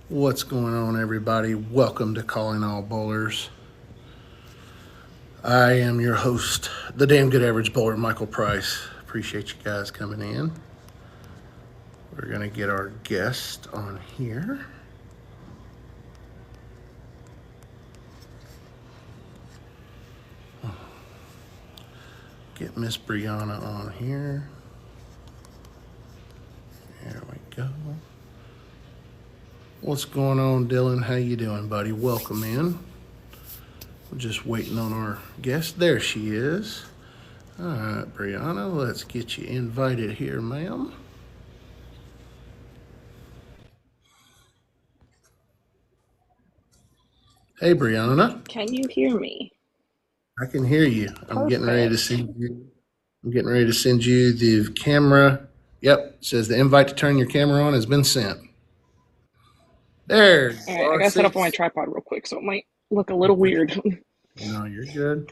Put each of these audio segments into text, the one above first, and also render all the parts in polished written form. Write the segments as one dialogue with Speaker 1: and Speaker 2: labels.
Speaker 1: What's going on, everybody? Welcome to Calling All Bowlers. I am your host, the damn good average bowler, Michael Price. Appreciate you guys coming in. We're going to get our guest on here. Get Miss Breanna on here. There we go. What's going on, Dylan? How you doing, buddy? Welcome in. We're just waiting on our guest. There she is. All right, Breanna, let's get you invited here, ma'am. Hey, Breanna.
Speaker 2: Can you hear me?
Speaker 1: I can hear you. I'm getting ready to
Speaker 2: Perfect.
Speaker 1: send you. I'm getting ready to send you the camera. Yep, it says the invite to turn your camera on has been sent. There you
Speaker 2: All right, I
Speaker 1: are.
Speaker 2: gotta set
Speaker 1: See?
Speaker 2: up on my tripod real quick, so it might look a little weird.
Speaker 1: No, you're good.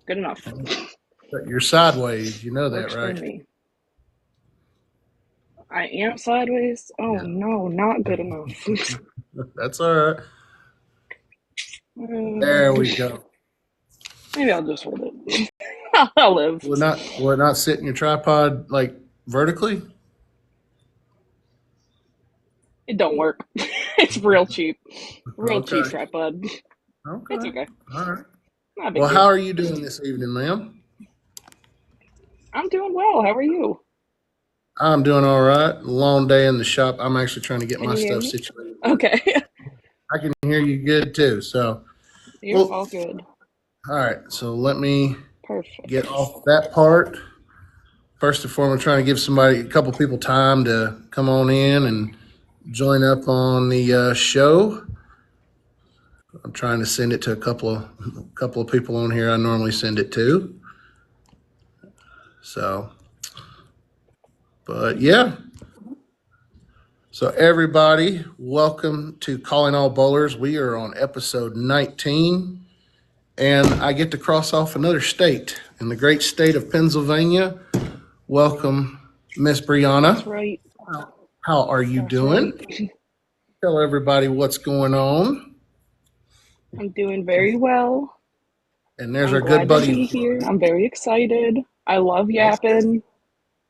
Speaker 2: Good enough.
Speaker 1: But you're sideways. You know that,
Speaker 2: Works for
Speaker 1: right?
Speaker 2: me. I am sideways. Oh
Speaker 1: Yeah.
Speaker 2: no, not good enough.
Speaker 1: That's all right. There we go.
Speaker 2: Maybe I'll just hold it. I'll live.
Speaker 1: Will it not sit in your tripod like vertically?
Speaker 2: It don't work. It's real cheap. Real cheap
Speaker 1: Okay.
Speaker 2: tripod.
Speaker 1: Okay.
Speaker 2: It's okay.
Speaker 1: All right.
Speaker 2: Not a big
Speaker 1: Well,
Speaker 2: deal.
Speaker 1: how are you doing this evening, ma'am?
Speaker 2: I'm doing well. How are you?
Speaker 1: I'm doing all right. Long day in the shop. I'm actually trying to get
Speaker 2: Can
Speaker 1: my
Speaker 2: you hear
Speaker 1: stuff
Speaker 2: me?
Speaker 1: situated.
Speaker 2: Okay.
Speaker 1: I can hear you good too. So,
Speaker 2: You're
Speaker 1: well,
Speaker 2: all good.
Speaker 1: all right. So let me get
Speaker 2: Perfect.
Speaker 1: off that part. First and foremost, trying to give a couple people time to come on in and join up on the show. I'm trying to send it to a couple of people on here I normally send it to. So, but yeah. So everybody, welcome to Calling All Bowlers. We are on episode 19, and I get to cross off another state in the great state of Pennsylvania. Welcome, Miss Breanna.
Speaker 2: That's right.
Speaker 1: How are you
Speaker 2: That's right.
Speaker 1: doing? Tell everybody what's going on.
Speaker 2: I'm doing very well.
Speaker 1: And there's
Speaker 2: I'm
Speaker 1: our good
Speaker 2: glad to
Speaker 1: buddy.
Speaker 2: be here. I'm very excited. I love yapping.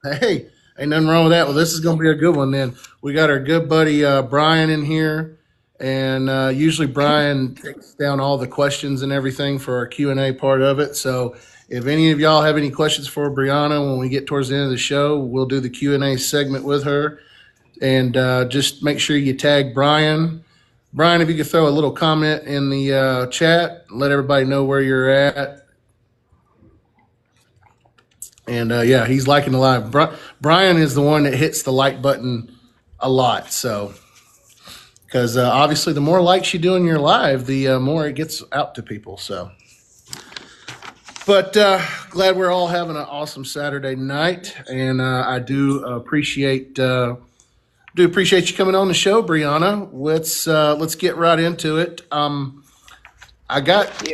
Speaker 1: Hey, ain't nothing wrong with that. Well, this is going to be a good one then. We got our good buddy Brian in here, and usually Brian takes down all the questions and everything for our Q&A part of it. So if any of y'all have any questions for Brianna when we get towards the end of the show, we'll do the Q&A segment with her. And just make sure you tag Brian. Brian, if you could throw a little comment in the chat, let everybody know where you're at. And yeah, he's liking the live. Brian is the one that hits the like button a lot. So, because obviously, the more likes you do in your live, the more it gets out to people. So, but glad we're all having an awesome Saturday night, and I do appreciate you coming on the show, Brianna. Let's get right into it. I got
Speaker 2: Thank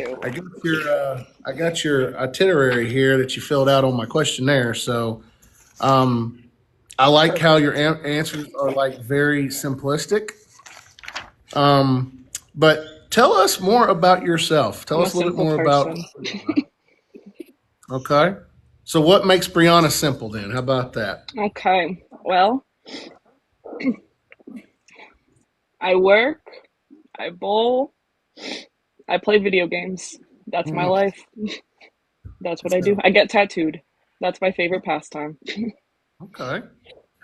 Speaker 2: you.
Speaker 1: I got your itinerary here that you filled out on my questionnaire. So I like how your answers are like very simplistic. But tell us more about yourself. Tell
Speaker 2: I'm a
Speaker 1: us a little bit
Speaker 2: simple
Speaker 1: more about.
Speaker 2: person.
Speaker 1: Okay. So what makes Brianna simple then? How about that?
Speaker 2: Okay. Well, I work, I bowl, I play video games. That's my
Speaker 1: Mm,
Speaker 2: life. That's what I do. I get tattooed. That's my favorite pastime.
Speaker 1: okay.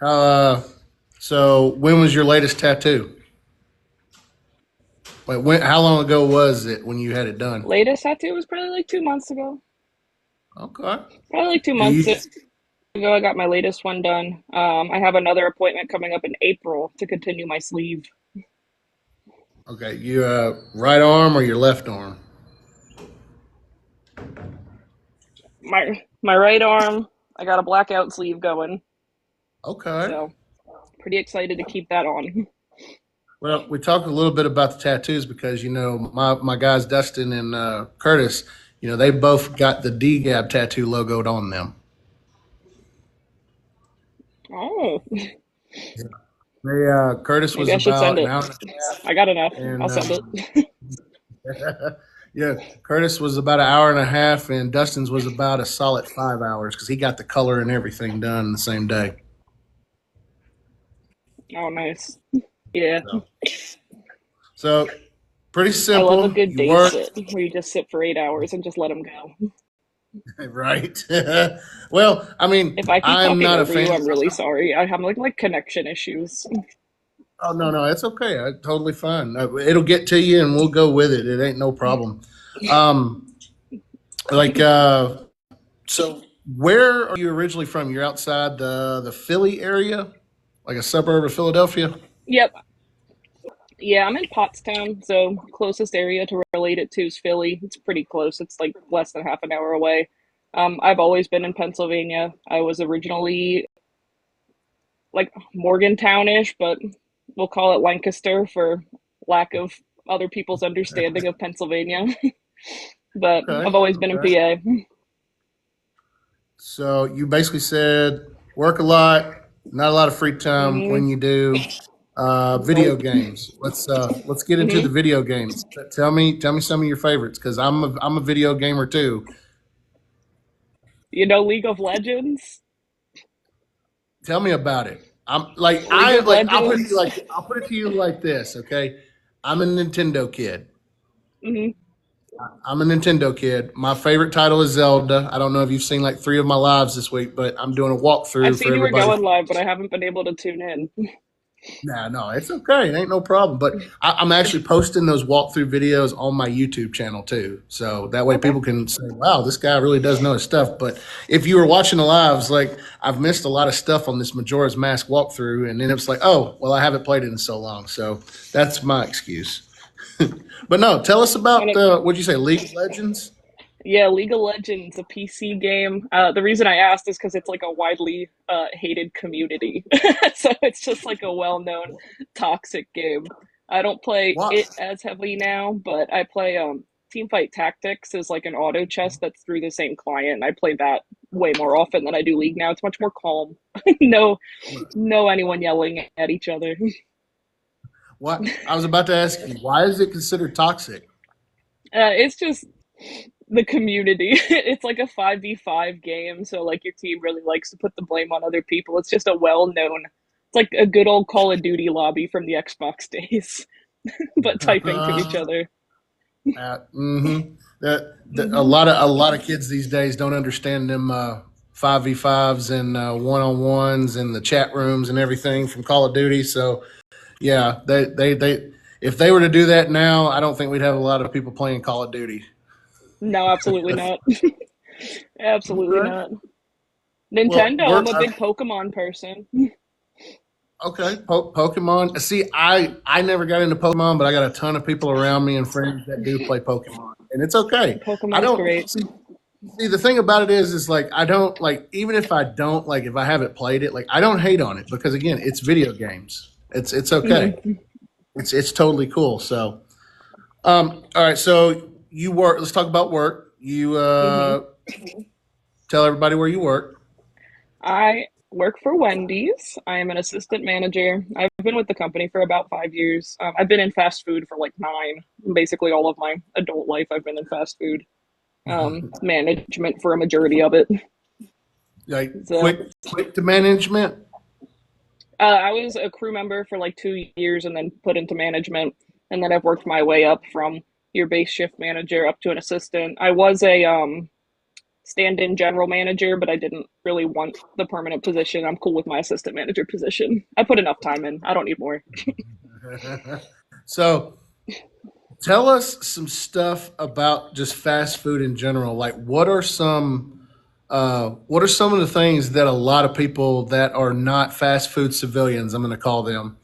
Speaker 1: Uh, so when was your latest tattoo? Wait, how long ago was it when you had it done?
Speaker 2: Latest tattoo was probably like 2 months ago.
Speaker 1: Okay.
Speaker 2: Probably like two
Speaker 1: Do
Speaker 2: months
Speaker 1: you?
Speaker 2: ago, I got my latest one done. I have another appointment coming up in April to continue my sleeve.
Speaker 1: Okay. You right arm or your left arm?
Speaker 2: My right arm, I got a blackout sleeve going,
Speaker 1: Okay.
Speaker 2: so pretty excited to keep that on.
Speaker 1: Well, we talked a little bit about the tattoos because my guys Dustin and Curtis, they both got the DGAB tattoo logoed on them.
Speaker 2: Oh,
Speaker 1: They, Curtis
Speaker 2: maybe
Speaker 1: was
Speaker 2: I should send
Speaker 1: about an
Speaker 2: it.
Speaker 1: hour
Speaker 2: I got enough. I'll
Speaker 1: and
Speaker 2: send it.
Speaker 1: yeah, Curtis was about an hour and a half, and Dustin's was about a solid 5 hours because he got the color and everything done the same day.
Speaker 2: Oh, nice. Yeah,
Speaker 1: So, so pretty
Speaker 2: I love a
Speaker 1: simple.
Speaker 2: good
Speaker 1: You
Speaker 2: day
Speaker 1: work,
Speaker 2: sit where you just sit for 8 hours and just let them go.
Speaker 1: right? Well, I mean,
Speaker 2: If I keep
Speaker 1: I'm
Speaker 2: talking
Speaker 1: not a
Speaker 2: over you,
Speaker 1: fan.
Speaker 2: I'm really sorry. I have like connection issues.
Speaker 1: Oh no, no, it's okay. Totally fine. It'll get to you, and we'll go with it. It ain't no problem. Um, like, so where are you originally from? You're outside the Philly area, like a suburb of Philadelphia.
Speaker 2: Yep. Yeah, I'm in Pottstown, so closest area to relate it to is Philly. It's pretty close. It's like less than half an hour away. I've always been in Pennsylvania. I was originally like Morgantownish, but we'll call it Lancaster for lack of other people's understanding of Pennsylvania. But I've
Speaker 1: Okay,
Speaker 2: always been in
Speaker 1: okay.
Speaker 2: PA.
Speaker 1: So you basically said work a lot, not a lot of free time.
Speaker 2: Hmm.
Speaker 1: When you do, video
Speaker 2: Nope.
Speaker 1: games. Let's get into the
Speaker 2: Hmm.
Speaker 1: video games. Tell me some of your favorites because I'm a video gamer too.
Speaker 2: You know League of Legends?
Speaker 1: Tell me about it.
Speaker 2: League of Legends.
Speaker 1: I'll put it to you like this, okay? I'm a Nintendo kid.
Speaker 2: Hmm.
Speaker 1: I'm a Nintendo kid. My favorite title is Zelda. I don't know if you've seen like three of my lives this week, but I'm doing a
Speaker 2: I've
Speaker 1: walkthrough for
Speaker 2: seen you were
Speaker 1: everybody.
Speaker 2: going live, but I haven't been able to tune in.
Speaker 1: Nah, no, it's okay. It ain't no problem. But I'm actually posting those walkthrough videos on my YouTube channel too. So that way
Speaker 2: Okay.
Speaker 1: people can say, wow, this guy really does know his stuff. But if you were watching the lives, like I've missed a lot of stuff on this Majora's Mask walkthrough. And then it's like, oh, well, I haven't played it in so long. So that's my excuse. But no, tell us
Speaker 2: And
Speaker 1: about,
Speaker 2: it,
Speaker 1: what'd you say, League of Legends?
Speaker 2: yeah, League of Legends, a PC game. The reason I asked is because it's like a widely hated community. So it's just like a well-known toxic game. I don't play
Speaker 1: What?
Speaker 2: it as heavily now, but I play Teamfight Tactics is like an auto chess that's through the same client. I play that way more often than I do League now. It's much more calm. No, no anyone yelling at each other.
Speaker 1: What? I was about to ask you, why is it considered toxic?
Speaker 2: It's just the community. It's like a 5v5 game, so like your team really likes to put the blame on other people. It's just a well-known, it's like a good old Call of Duty lobby from the Xbox days, but typing to each other.
Speaker 1: Mm-hmm. That
Speaker 2: Hmm.
Speaker 1: a lot of kids these days don't understand them 5v5s and one on ones and the chat rooms and everything from Call of Duty. So yeah, they if they were to do that now, I don't think we'd have a lot of people playing Call of Duty.
Speaker 2: No, absolutely not. Absolutely
Speaker 1: Okay.
Speaker 2: not.
Speaker 1: Well,
Speaker 2: Nintendo, I'm a big Pokemon person.
Speaker 1: okay. Pokemon. See, I never got into Pokemon, but I got a ton of people around me and friends that do play Pokemon, and it's okay. I
Speaker 2: Pokemon is
Speaker 1: don't
Speaker 2: great.
Speaker 1: see the thing about it is like I don't like even if I don't like if I haven't played it, like I don't hate on it because again, it's video games. It's okay.
Speaker 2: Hmm.
Speaker 1: It's totally cool. So, all right. So you work. Let's talk about work. You
Speaker 2: Hmm.
Speaker 1: tell everybody where you work.
Speaker 2: I work for Wendy's. I am an assistant manager. I've been with the company for about 5 years. I've been in fast food for like nine. Basically, all of my adult life, I've been in fast food management for a majority of it.
Speaker 1: Like
Speaker 2: So,
Speaker 1: quick to management.
Speaker 2: I was a crew member for like 2 years and then put into management. And then I've worked my way up from your base shift manager up to an assistant. I was a stand-in general manager, but I didn't really want the permanent position. I'm cool with my assistant manager position. I put enough time in. I don't need more.
Speaker 1: So tell us some stuff about just fast food in general. Like, what are some of the things that a lot of people that are not fast food civilians, I'm going to call them,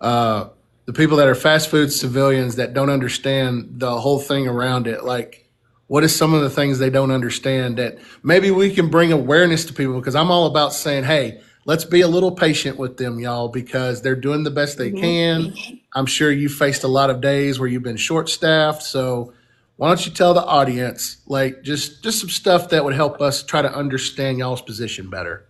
Speaker 1: uh, the people that are fast food civilians that don't understand the whole thing around it, like what is some of the things they don't understand that maybe we can bring awareness to people because I'm all about saying, hey, let's be a little patient with them, y'all, because they're doing the best they
Speaker 2: Hmm.
Speaker 1: can. I'm sure you faced a lot of days where you've been short staffed. So why don't you tell the audience like just some stuff that would help us try to understand y'all's position better?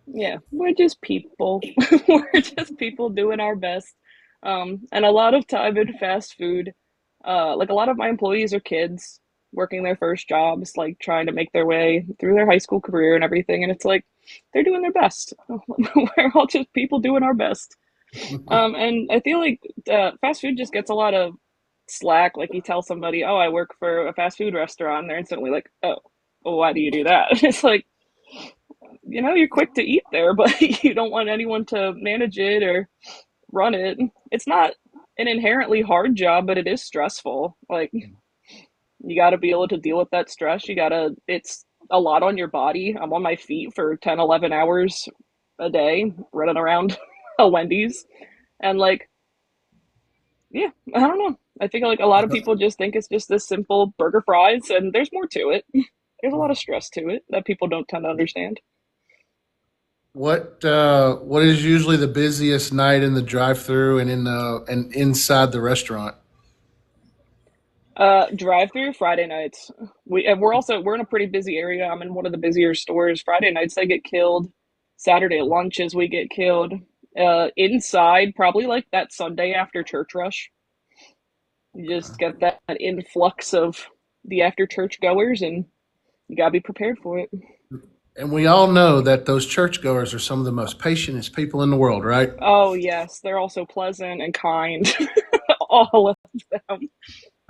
Speaker 2: Yeah, we're just people. We're just people doing our best. And a lot of time in fast food, like a lot of my employees are kids working their first jobs, like trying to make their way through their high school career and everything. And it's like they're doing their best. We're all just people doing our best. And I feel like fast food just gets a lot of slack. Like you tell somebody, "Oh, I work for a fast food restaurant," and they're instantly like, "Oh, well, why do you do that?" It's like, you're quick to eat there, but you don't want anyone to manage it or run it. It's not an inherently hard job, but it is stressful. Like you got to be able to deal with that stress. It's a lot on your body. I'm on my feet for 10, 11 hours a day running around a Wendy's. And like, yeah, I don't know. I think like a lot of people just think it's just this simple burger fries, and there's more to it. There's a lot of stress to it that people don't tend to understand.
Speaker 1: What is usually the busiest night in the drive-through and in the and inside the restaurant?
Speaker 2: Drive through Friday nights. We're in a pretty busy area. I'm in one of the busier stores. Friday nights they get killed. Saturday lunches we get killed. Inside probably like that Sunday after church rush. You just get that influx of the after church goers, and you gotta be prepared for it.
Speaker 1: And we all know that those churchgoers are some of the most patientest people in the world, right?
Speaker 2: Oh yes, they're also pleasant and kind. All of them.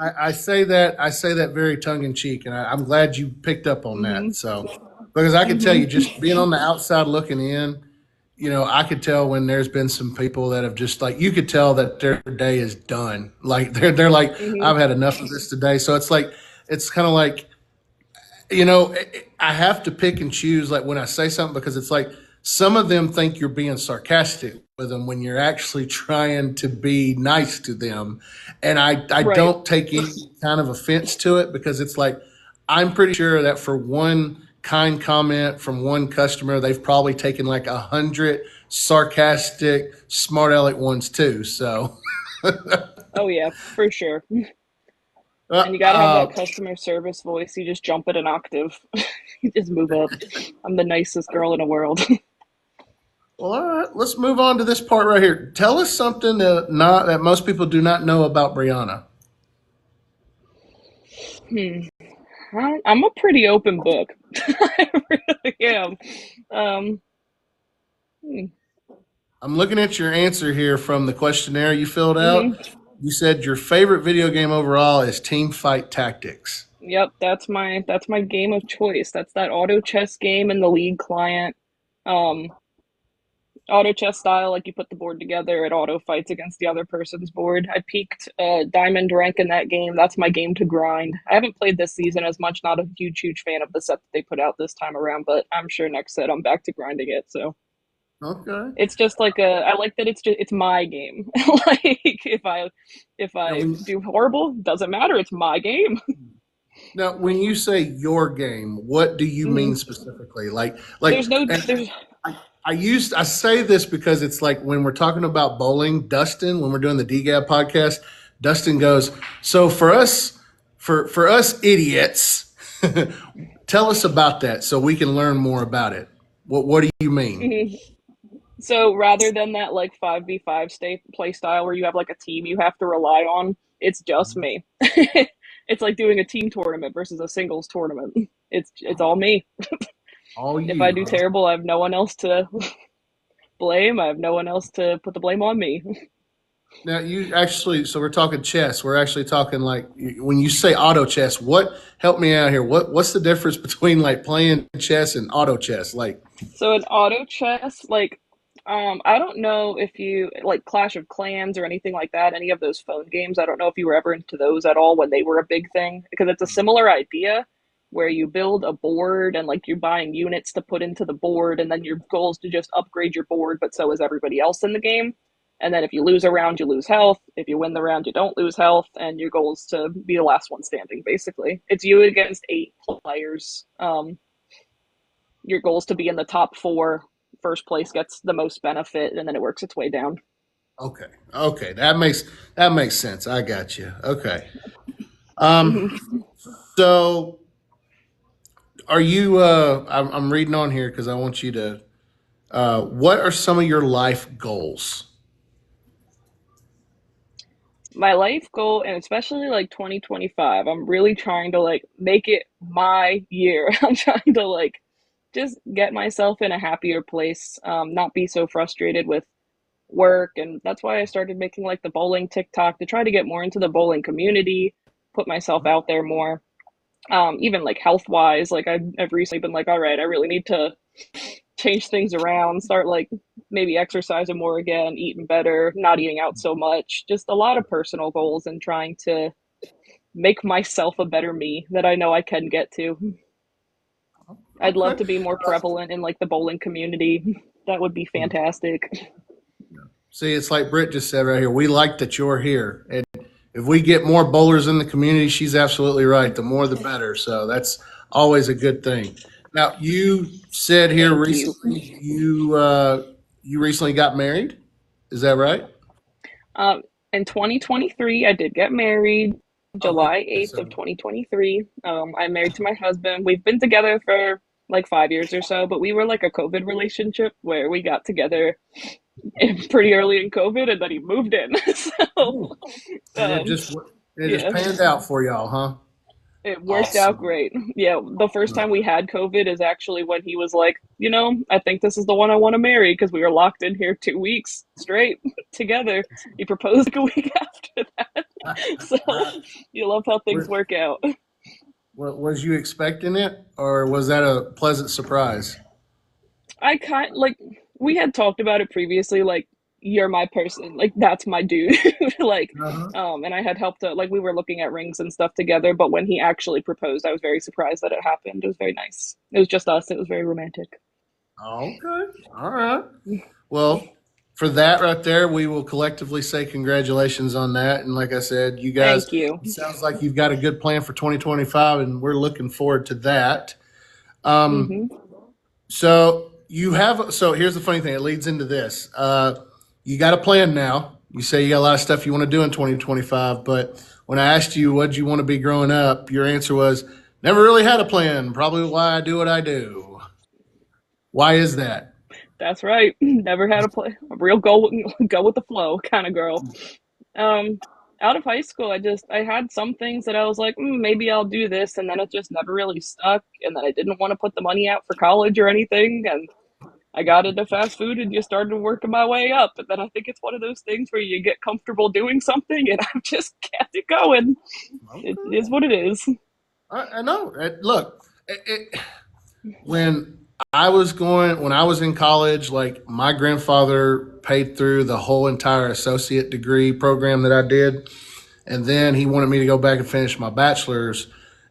Speaker 1: I say that very tongue in cheek, and I'm glad you picked up on that.
Speaker 2: Mhm.
Speaker 1: So, because I can tell you,
Speaker 2: Mhm.
Speaker 1: just being on the outside looking in, I could tell when there's been some people that have just like you could tell that their day is done. Like they're like,
Speaker 2: Mhm.
Speaker 1: I've had enough of this today. So it's like it's kind of like I have to pick and choose like when I say something because it's like some of them think you're being sarcastic with them when you're actually trying to be nice to them. And I
Speaker 2: Right.
Speaker 1: don't take any kind of offense to it because it's like I'm pretty sure that for one kind comment from one customer, they've probably taken like 100 sarcastic, smart aleck ones too. So
Speaker 2: Oh yeah, for sure. And
Speaker 1: uh,
Speaker 2: you got to have that
Speaker 1: uh,
Speaker 2: customer service voice. You just jump it an octave. You just move up. I'm the nicest girl in the world.
Speaker 1: well, all right, let's move on to this part right here. Tell us something that most people do not know about Brianna.
Speaker 2: Hmm. I'm a pretty open book. I really am. Um, hmm.
Speaker 1: I'm looking at your answer here from the questionnaire you filled out.
Speaker 2: Hmm.
Speaker 1: You said your favorite video game overall is Team Fight Tactics.
Speaker 2: Yep, that's my game of choice. That's that auto chess game in the League client. Um, Auto chess style, like you put the board together, it auto fights against the other person's board. I peaked diamond rank in that game. That's my game to grind. I haven't played this season as much. Not a huge fan of the set that they put out this time around, but I'm sure next set I'm back to grinding it. So
Speaker 1: Okay.
Speaker 2: it's just like I like that it's my game. Like if I
Speaker 1: Now,
Speaker 2: do horrible, doesn't matter. It's my game.
Speaker 1: when you say your game, what do you
Speaker 2: Hmm.
Speaker 1: mean specifically?
Speaker 2: There's no
Speaker 1: and
Speaker 2: there's
Speaker 1: I say this because it's like when we're talking about bowling, Dustin, when we're doing the DGAB podcast, Dustin goes, so for us idiots, tell us about that so we can learn more about it. What do you mean?
Speaker 2: mhm. So rather than that like 5v5 state play style where you have like a team you have to rely on, it's just me. It's like doing a team tournament versus a singles tournament. It's all me.
Speaker 1: All
Speaker 2: If I
Speaker 1: you,
Speaker 2: do
Speaker 1: huh?
Speaker 2: terrible, I have no one else to blame. I have no one else to put the blame on me.
Speaker 1: Now you actually, so we're talking chess. We're actually talking like when you say auto chess. What help me out here? What's the difference between like playing chess and auto chess? Like,
Speaker 2: So in auto chess, like I don't know if you like Clash of Clans or anything like that, any of those phone games. I don't know if you were ever into those at all when they were a big thing, because it's a similar idea where you build a board and like you're buying units to put into the board, and then your goal is to just upgrade your board, but so is everybody else in the game. And then if you lose a round, you lose health. If you win the round, you don't lose health, and your goal is to be the last one standing. Basically, it's you against 8 players. Your goal is to be in the top four. First place gets the most benefit, and then it works its way down.
Speaker 1: okay, okay, that makes sense. I got you. Okay.
Speaker 2: Mm-hmm.
Speaker 1: So are you? I'm reading on here because I want you to. What are some of your life goals?
Speaker 2: My life goal, and especially like 2025, I'm really trying to like make it my year. I'm trying to like just get myself in a happier place, not be so frustrated with work. And that's why I started making like the bowling TikTok to try to get more into the bowling community, put myself out there more. Even like health wise, like I've recently been like, all right, I really need to change things around, start like maybe exercising more again, eating better, not eating out so much. Just a lot of personal goals and trying to make myself a better me that I know I can get to. I'd love
Speaker 1: Okay.
Speaker 2: to be more prevalent in like the bowling community. That would be fantastic.
Speaker 1: See, it's like Britt just said right here. We like that you're here. And if we get more bowlers in the community, she's absolutely right. The more, the better. So that's always a good thing. Now, you said here
Speaker 2: Thank you.
Speaker 1: recently you recently got married. Is that right?
Speaker 2: Um, in 2023, I did get married,
Speaker 1: Okay.
Speaker 2: July 8th of
Speaker 1: So,
Speaker 2: 2023. I'm married to my husband. We've been together for like 5 years or so, but we were like a COVID relationship where we got together pretty early in COVID and then he moved in. So,
Speaker 1: ooh, and
Speaker 2: um,
Speaker 1: it just
Speaker 2: yeah,
Speaker 1: panned out for y'all, huh?
Speaker 2: it worked out
Speaker 1: Awesome.
Speaker 2: great. Yeah, the first time we had COVID is actually when he was like, I think this is the one I want to marry because we were locked in here 2 weeks straight together. He proposed like a week after that. So you love how things
Speaker 1: Was,
Speaker 2: work out.
Speaker 1: was you expecting it, or was that a pleasant surprise?
Speaker 2: I kind like we had talked about it previously, like you're my person, like that's my dude. Like
Speaker 1: Uh-huh.
Speaker 2: and I had helped like we were looking at rings and stuff together, but when he actually proposed, I was very surprised that it happened. It was very nice. It was just us. It was very romantic.
Speaker 1: Okay. All right. Well, for that right there, we will collectively say congratulations on that. And like I said, you guys,
Speaker 2: Thank you.
Speaker 1: it sounds like you've got a good plan for 2025, and we're looking forward to that. Um,
Speaker 2: Hmm.
Speaker 1: so here's the funny thing. It leads into this. You got a plan now. You say you got a lot of stuff you want to do in 2025, but when I asked you what you want to be growing up, your answer was never really had a plan. Probably why I do what I do. Why is that?
Speaker 2: That's right. Never had a real go with the flow kind of girl. Um, Out of high school, I had some things that I was like, maybe I'll do this, and then it just never really stuck. And then I didn't want to put the money out for college or anything, and I got into fast food and just started working my way up. But then I think it's one of those things where you get comfortable doing something, and I've just kept it going. It
Speaker 1: Okay.
Speaker 2: is what it is.
Speaker 1: I know. Look, when when I was in college, like my grandfather paid through the whole entire associate degree program that I did. And then he wanted me to go back and finish my bachelor's.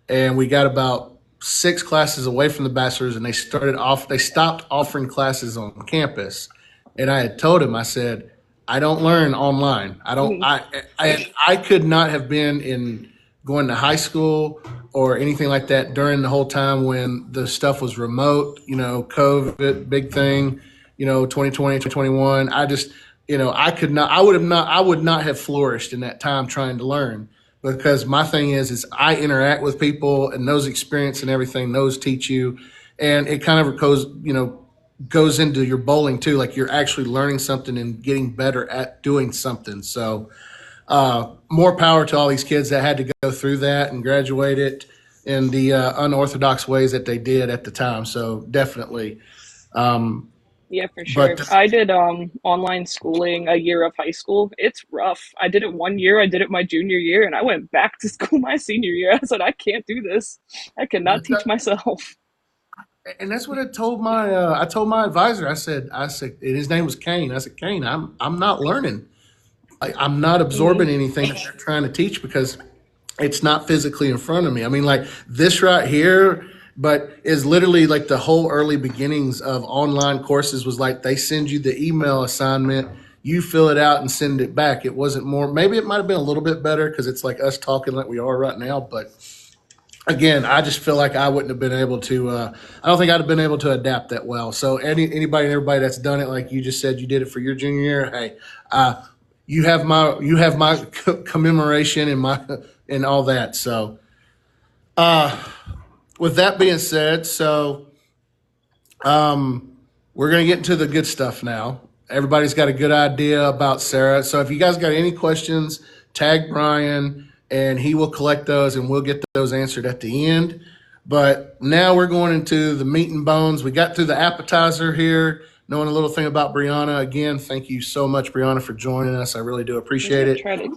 Speaker 1: And we got about six classes away from the bachelor's, and they stopped offering classes on campus. And I had told him, I said, I don't learn online. I could not have been in going to high school or anything like that during the whole time when the stuff was remote, COVID, big thing, 2020, 2021. I would not have flourished in that time trying to learn because my thing is I interact with people and those experience and everything, those teach you. And it kind of goes into your bowling too. Like you're actually learning something and getting better at doing something. So, more power to all these kids that had to go through that and graduate it in the unorthodox ways that they did at the time. So definitely. Um,
Speaker 2: Yeah, for
Speaker 1: but
Speaker 2: sure. I did online schooling a year of high school. It's rough. I did it one year, I did it my junior year, and I went back to school my senior year. I said, I can't do this. I cannot teach myself.
Speaker 1: and that's what I told my advisor. I said, and his name was Kane. I said, Kane, I'm not learning. I'm not absorbing
Speaker 2: Hmm.
Speaker 1: anything that they're trying to teach because it's not physically in front of me. I mean, like this right here, but is literally like the whole early beginnings of online courses was like they send you the email assignment, you fill it out and send it back. It wasn't more, maybe it might have been a little bit better because it's like us talking like we are right now. But again, I just feel like I wouldn't have been able to, I don't think I'd have been able to adapt that well. So anybody and everybody that's done it, like you just said, you did it for your junior year. Hey, you have my commemoration and my, and all that. So, with that being said, we're going to get into the good stuff now. Everybody's got a good idea about Sarah. So if you guys got any questions, tag Brian and he will collect those and we'll get those answered at the end. But now we're going into the meat and bones. We got through the appetizer here, knowing a little thing about Breanna. Again, thank you so much, Breanna, for joining us. I really do appreciate
Speaker 2: Yeah,
Speaker 1: it.
Speaker 2: try to.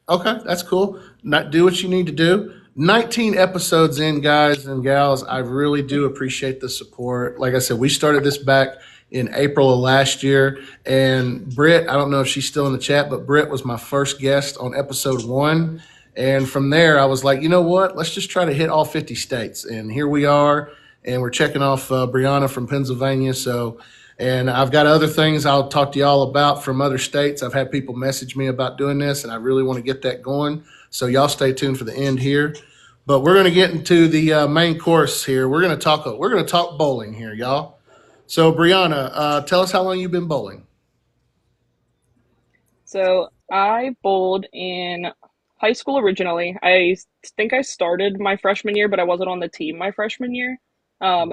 Speaker 1: Okay, that's cool. Not do what you need to do. 19 episodes in, guys and gals. I really do appreciate the support. Like I said, we started this back in April of last year. And Britt, I don't know if she's still in the chat, but Britt was my first guest on episode one. And from there, I was like, you know what? Let's just try to hit all 50 states. And here we are. And we're checking off Breanna from Pennsylvania. So, and I've got other things I'll talk to y'all about from other states. I've had people message me about doing this, and I really want to get that going. So y'all stay tuned for the end here. But we're going to get into the main course here. We're going to talk bowling here, y'all. So Breanna, tell us how long you've been bowling.
Speaker 2: So I bowled in high school originally. I think I started my freshman year, but I wasn't on the team my freshman year.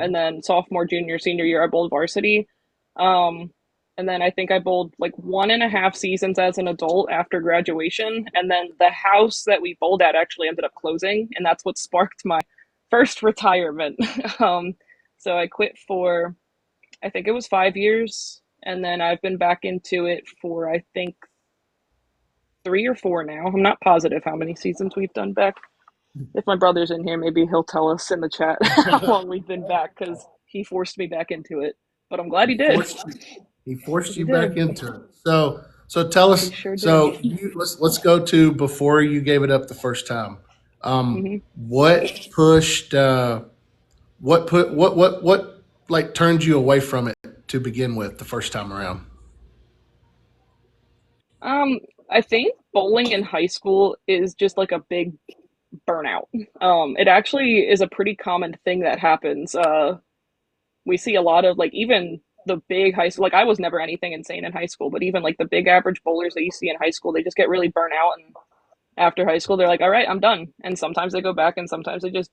Speaker 2: And then sophomore, junior, senior year, I bowled varsity. Um, and then I think I bowled like 1.5 seasons as an adult after graduation. And then the house that we bowled at actually ended up closing, and that's what sparked my first retirement. um, so I quit for I think it was 5 years, and then I've been back into it for I think 3 or 4 now. I'm not positive how many seasons we've done back. If my brother's in here, maybe he'll tell us in the chat how long we've been back because he forced me back into it. But I'm glad
Speaker 1: He
Speaker 2: he did.
Speaker 1: forced you, he forced
Speaker 2: He
Speaker 1: you back
Speaker 2: did.
Speaker 1: into it. So tell
Speaker 2: He
Speaker 1: us.
Speaker 2: sure did.
Speaker 1: Let's go to before you gave it up the first time.
Speaker 2: Hmm.
Speaker 1: What pushed? What like turned you away from it to begin with the first time around?
Speaker 2: Um, I think bowling in high school is just like a big burnout. It actually is a pretty common thing that happens. We see a lot of like even the big high school, like I was never anything insane in high school, but even like the big average bowlers that you see in high school, they just get really burnt out, and after high school they're like, all right, I'm done. And sometimes they go back and sometimes they just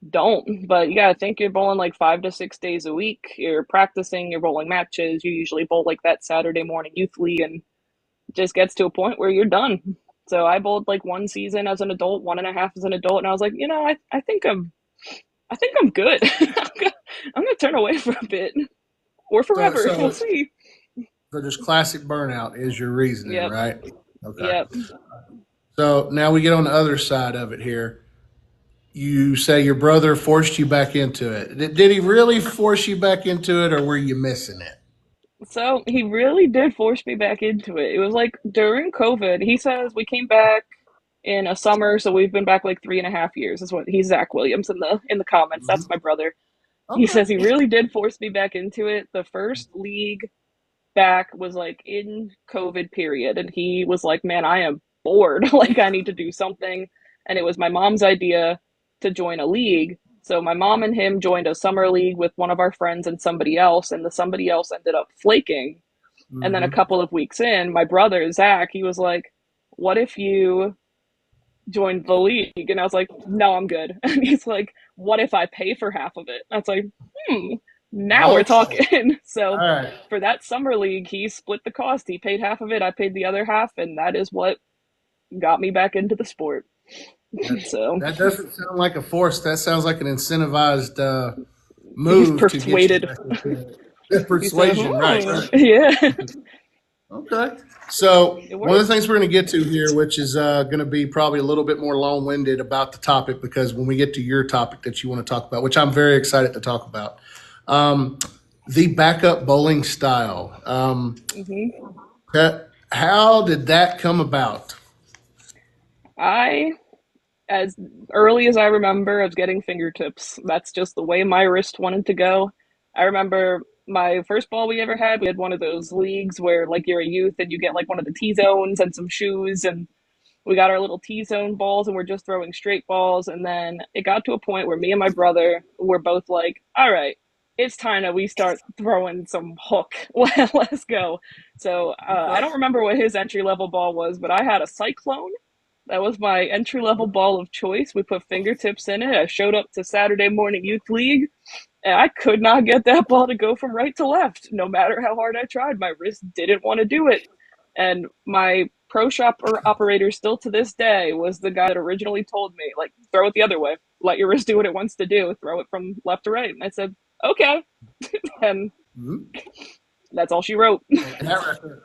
Speaker 2: don't. But you gotta think, you're bowling like 5 to 6 days a week, you're practicing, you're bowling matches, you usually bowl like that Saturday morning youth league, and it just gets to a point where you're done. So I bowled like 1 season as an adult, 1.5 as an adult, and I was like, I think I'm good. I'm gonna turn away for a bit or
Speaker 1: So
Speaker 2: forever. We'll
Speaker 1: so
Speaker 2: see.
Speaker 1: so just classic burnout is your reasoning,
Speaker 2: Yep.
Speaker 1: right? Okay.
Speaker 2: Yep.
Speaker 1: So now we get on the other side of it here. You say your brother forced you back into it. Did he really force you back into it, or were you missing it?
Speaker 2: So he really did force me back into it. It was like during COVID. He says we came back in a summer, so we've been back like 3.5 years. Is what he's Zach Williams in the comments. That's my brother. He
Speaker 1: Okay.
Speaker 2: says he really did force me back into it. The first league back was like in COVID period, and he was like, "Man, I am bored. Like I need to do something." And it was my mom's idea to join a league. So my mom and him joined a summer league with one of our friends and somebody else, and the somebody else ended up flaking. And then a
Speaker 1: Mm-hmm.
Speaker 2: couple of weeks in, my brother Zach, he was like, "What if you joined the league?" And I was like, "No, I'm good." And he's like, "What if I pay for half of it?" And I was like, "Hmm, now we're
Speaker 1: Okay.
Speaker 2: talking." So
Speaker 1: All right.
Speaker 2: for that summer league, he split the cost. He paid half of it, I paid the other half, and that is what got me back into the sport.
Speaker 1: That
Speaker 2: So
Speaker 1: that doesn't sound like a force. That sounds like an incentivized
Speaker 2: he's
Speaker 1: move to get you
Speaker 2: persuaded.
Speaker 1: back into it.
Speaker 2: He said,
Speaker 1: Persuasion, right?
Speaker 2: "Hmm,
Speaker 1: Right.
Speaker 2: yeah."
Speaker 1: Okay. So
Speaker 2: It
Speaker 1: one of the
Speaker 2: worked.
Speaker 1: things we're going to get to here, which is going to be probably a little bit more long-winded about the topic, because when we get to your topic that you want to talk about, which I'm very excited to talk about, um, the backup bowling style.
Speaker 2: Hmm.
Speaker 1: How did that come about?
Speaker 2: I, as early as I remember, I was getting fingertips. That's just the way my wrist wanted to go. I remember my first ball we ever had. We had one of those leagues where, like, you're a youth and you get like one of the T zones and some shoes, and we got our little T zone balls and we're just throwing straight balls. And then it got to a point where me and my brother were both like, all right, it's time that we start throwing some hook. Let's go. So I
Speaker 1: Okay.
Speaker 2: don't remember what his entry level ball was, but I had a Cyclone. That was my entry level ball of choice. We put fingertips in it. I showed up to Saturday morning youth league. And I could not get that ball to go from right to left, no matter how hard I tried. My wrist didn't want to do it. And my pro shop operator, still to this day, was the guy that originally told me, like, throw it the other way. Let your wrist do what it wants to do. Throw it from left to right. And I said, okay. And
Speaker 1: Mhm.
Speaker 2: that's all she wrote.
Speaker 1: And that right there,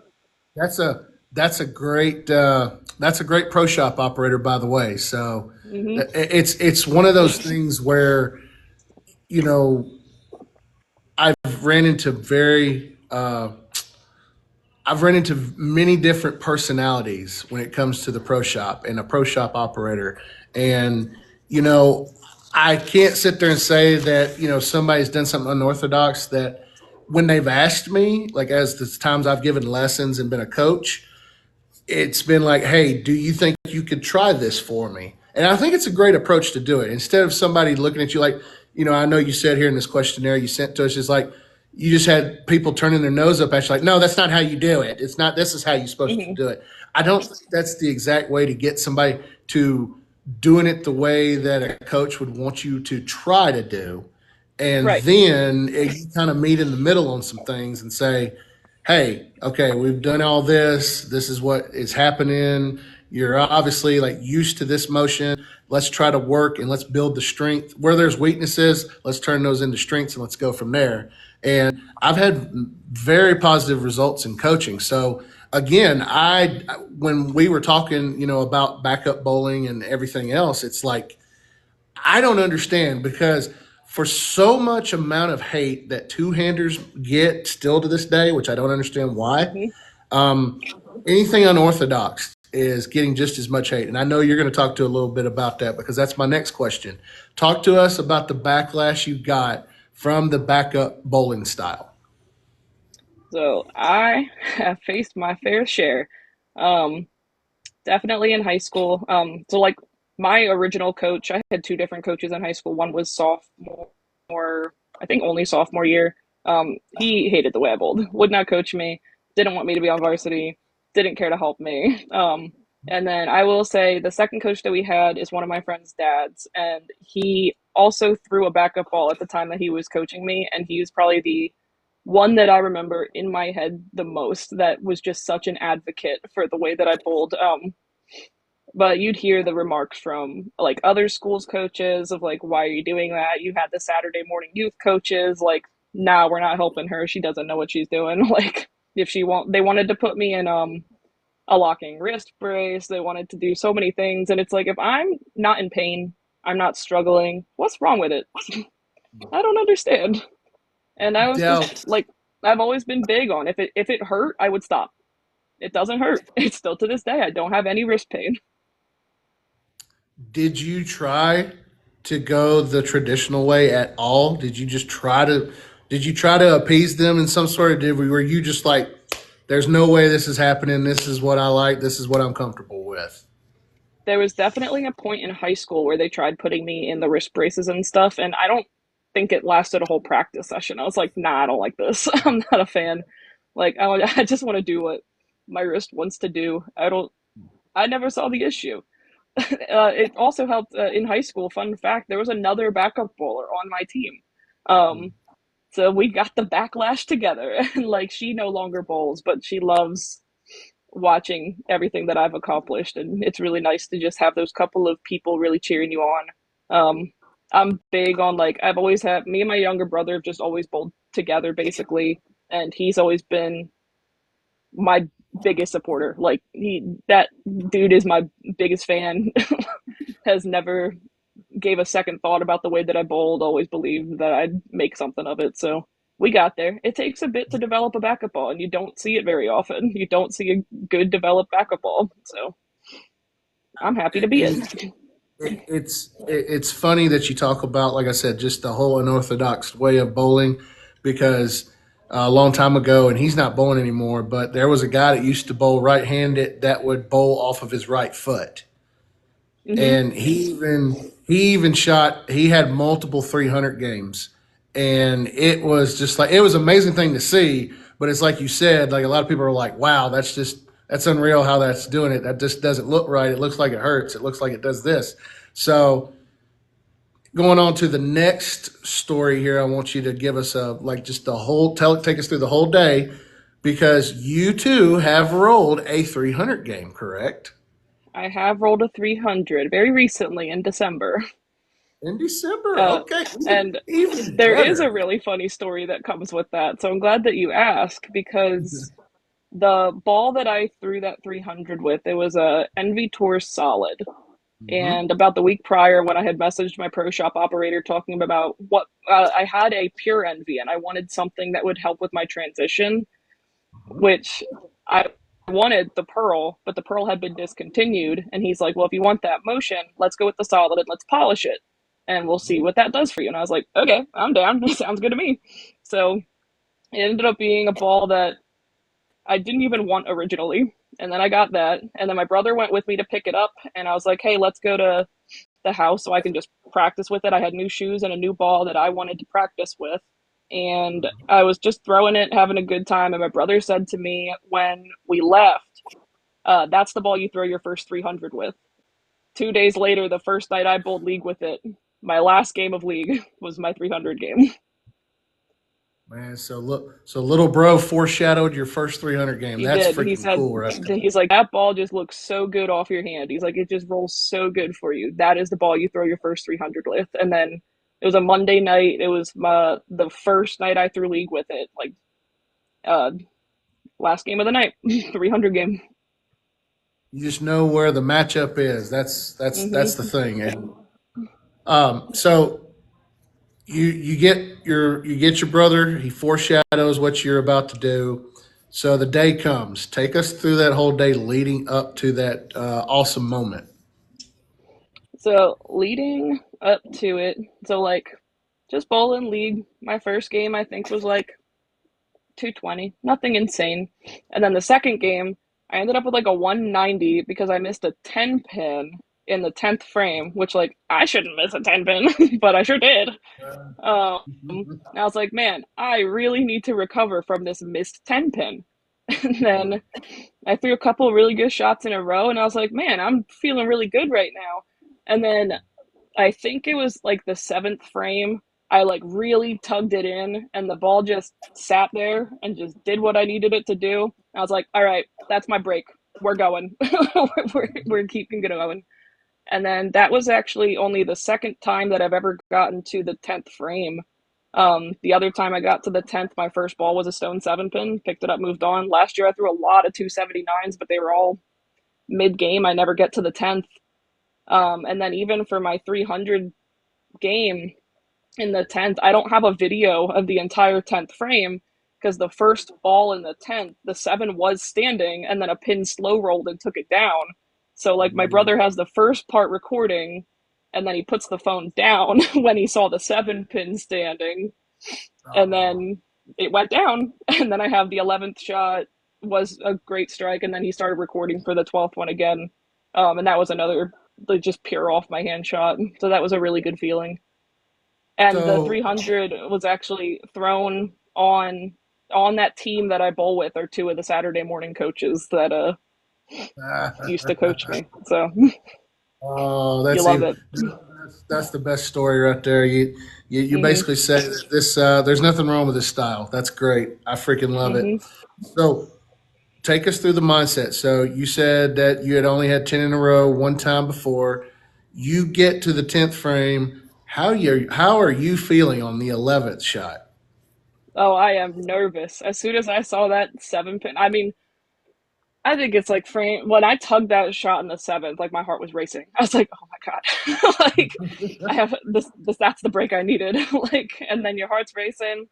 Speaker 1: that's a that's a great that's a great pro shop operator, by the way. So
Speaker 2: Hmm.
Speaker 1: it's one of those things where you know I've ran into very I've run into many different personalities when it comes to the pro shop and a pro shop operator. And, you know, I can't sit there and say that, somebody's done something unorthodox that when they've asked me, like as the times I've given lessons and been a coach, it's been like, hey, do you think you could try this for me? And I think it's a great approach to do it. Instead of somebody looking at you like, I know you said here in this questionnaire you sent to us, is like you just had people turning their nose up at you like, no, that's not how you do it. It's not, this is how you're supposed to
Speaker 2: Hmm.
Speaker 1: do it. I don't think that's the exact way to get somebody to doing it the way that a coach would want you to try to do. And
Speaker 2: Right.
Speaker 1: then you kind of meet in the middle on some things and say, hey, okay, we've done all this. This is what is happening. You're obviously like used to this motion. Let's try to work and let's build the strength. Where there's weaknesses, let's turn those into strengths and let's go from there. And I've had very positive results in coaching. So again, when we were talking, about backup bowling and everything else, it's like I don't understand because for so much amount of hate that two-handers get still to this day, which I don't understand why,
Speaker 2: Hmm.
Speaker 1: um, anything unorthodox is getting just as much hate. And I know you're going to talk to a little bit about that because that's my next question. Talk to us about the backlash you got from the backup bowling style.
Speaker 2: So I have faced my fair share. Um, Definitely in high school. So like my original coach, I had two different coaches in high school. One was sophomore, I think only sophomore year. He hated the way I bowled, would not coach me, didn't want me to be on varsity, didn't care to help me. And then I will say the second coach that we had is one of my friend's dads, and he also threw a backup ball at the time that he was coaching me, and he was probably the one that I remember in my head the most that was just such an advocate for the way that I bowled. But you'd hear the remarks from like other schools coaches of like, why are you doing that? You had the Saturday morning youth coaches like, nah, we're not helping her. She doesn't know what she's doing. Like if she won't, they wanted to put me in a locking wrist brace. They wanted to do so many things, and it's like if I'm not in pain, I'm not struggling. What's wrong with it? I don't understand. And I was just
Speaker 1: Del,
Speaker 2: like, I've always been big on if it hurt, I would stop. It doesn't hurt. It's still to this day. I don't have any wrist pain.
Speaker 1: did you try to go the traditional way at all? Did you try to appease them in some sort of did were you just like there's no way this is happening. This is what I like. This is what I'm comfortable with.
Speaker 2: There was definitely a point in high school where they tried putting me in the wrist braces and stuff, and I don't think it lasted a whole practice session. I was like, nah, I don't like this. I'm not a fan. Like I just want to do what my wrist wants to do. I don't. I never saw the issue. It also helped in high school. Fun fact: there was another backup bowler on my team. Um, so we got the backlash together, and like she no longer bowls, but she loves watching everything that I've accomplished, and it's really nice to just have those couple of people really cheering you on. I'm big on like I've always had me and my younger brother have just always bowled together basically, and he's always been my biggest supporter. Like that dude is my biggest fan. Has never gave a second thought about the way that I bowled, always believed that I'd make something of it. So we got there. It takes a bit to develop a backup ball, and you don't see it very often. You don't see a good developed backup ball. So I'm happy to be
Speaker 1: And
Speaker 2: it.
Speaker 1: it's funny that you talk about, like I said, just the whole unorthodox way of bowling, because a long time ago, and he's not bowling anymore, but there was a guy that used to bowl right-handed that would bowl off of his right foot,
Speaker 2: Hmm.
Speaker 1: and he even shot. He had multiple 300 games, and it was just like it was an amazing thing to see. But it's like you said, like a lot of people are like, "Wow, that's unreal how that's doing it. That just doesn't look right. It looks like it hurts. It looks like it does this." So going on to the next story here, I want you to give us a like just the whole take us through the whole day because you too have rolled a 300 game, correct?
Speaker 2: I have rolled a 300 very recently in December.
Speaker 1: In December.
Speaker 2: Uh,
Speaker 1: Okay,
Speaker 2: and
Speaker 1: even
Speaker 2: there is a
Speaker 1: better.
Speaker 2: really funny story that comes with that. So I'm glad that you asked because the ball that I threw that 300 with, it was a Envy Tour Solid.
Speaker 1: Hmm.
Speaker 2: And about the week prior, when I had messaged my pro shop operator talking about what I had a pure Envy and I wanted something that would help with my transition, which I wanted the Pearl, but the Pearl had been discontinued. And he's like, well, if you want that motion, let's go with the Solid and let's polish it. And we'll see what that does for you. And I was like, okay, I'm down. Sounds good to me. So it ended up being a ball that I didn't even want originally. And then I got that. And then my brother went with me to pick it up. And I was like, hey, let's go to the house so I can just practice with it. I had new shoes and a new ball that I wanted to practice with. And I was just throwing it, having a good time. And my brother said to me when we left, that's the ball you throw your first 300 with. 2 days later, the first night I bowled league with it, my last game of league was my 300 game.
Speaker 1: Man, so look, so little bro foreshadowed your first 300 game.
Speaker 2: He
Speaker 1: That's
Speaker 2: did. He
Speaker 1: freaking
Speaker 2: said,
Speaker 1: cool, right?
Speaker 2: he's like, that ball just looks so good off your hand. He's like, it just rolls so good for you. That is the ball you throw your first 300 with. And then it was a Monday night. It was the first night I threw league with it. Like, uh, last game of the night, 300 game.
Speaker 1: You just know where the matchup is. That's the
Speaker 2: Hmm.
Speaker 1: thing. And so you get your brother. He foreshadows what you're about to do. So the day comes. Take us through that whole day leading up to that awesome moment.
Speaker 2: So leading up to it, so like just bowling league. My first game I think was like 220, nothing insane. And then the second game, I ended up with like a 190 because I missed a 10 pin in the 10th frame, which like I shouldn't miss a 10 pin, but I sure did. And I was like, man, I really need to recover from this missed 10 pin. And then I threw a couple really good shots in a row, and I was like, man, I'm feeling really good right now. And then I think it was like the seventh frame. I like really tugged it in, and the ball just sat there and just did what I needed it to do. I was like, all right, that's my break. We're going. we're keeping it going. And then that was actually only the second time that I've ever gotten to the 10th frame. The other time I got to the 10th, my first ball was a stone seven pin, picked it up, moved on. Last year I threw a lot of 279s, but they were all mid game. I never get to the 10th. And then even for my 300 game in the 10th, I don't have a video of the entire 10th frame because the first ball in the 10th, the seven was standing and then a pin slow rolled and took it down. So, like, my brother has the first part recording and then he puts the phone down when he saw the seven pin standing and then it went down. And then I have the 11th shot was a great strike. And then he started recording for the 12th one again. And that was another, like, just pure off my hand shot. So that was a really good feeling. And the
Speaker 1: So
Speaker 2: 300 was actually thrown on that team that I bowl with are two of the Saturday morning coaches that used to coach me. So
Speaker 1: oh,
Speaker 2: you
Speaker 1: that's
Speaker 2: love
Speaker 1: even
Speaker 2: it.
Speaker 1: that's the best story right there. You
Speaker 2: Hmm.
Speaker 1: basically say that this there's nothing wrong with this style. That's great. I freaking love it.
Speaker 2: Hmm.
Speaker 1: So take us through the mindset. So you said that you had only had 10 in a row one time before. You get to the 10th frame. How are you feeling on the 11th shot?
Speaker 2: Oh, I am nervous. As soon as I saw that seven pin, I mean, I think it's like frame when I tugged that shot in the seventh, like my heart was racing. I was like, oh my God. Like I have this that's the break I needed. Like and then your heart's racing.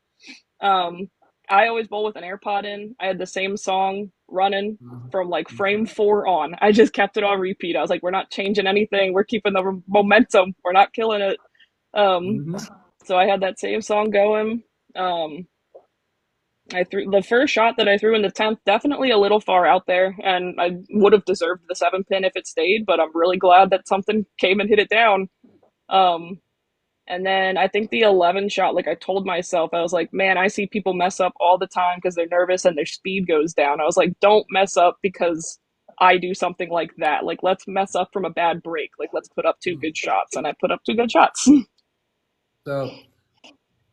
Speaker 2: Um I always bowl with an AirPod in. I had the same song running from like frame four on. I just kept it on repeat. I was like, we're not changing anything. We're keeping the momentum. We're not killing it. Um
Speaker 1: Hmm.
Speaker 2: so I had that same song going. Um I threw the first shot that I threw in the 10th, definitely a little far out there, and I would have deserved the seven pin if it stayed, but I'm really glad that something came and hit it down. Um, and then I think the 11 shot, like I told myself, I was like, man, I see people mess up all the time because they're nervous and their speed goes down. I was like, don't mess up because I do something like that. Like, let's mess up from a bad break. Like, let's put up two good shots. And I put up two good shots.
Speaker 1: So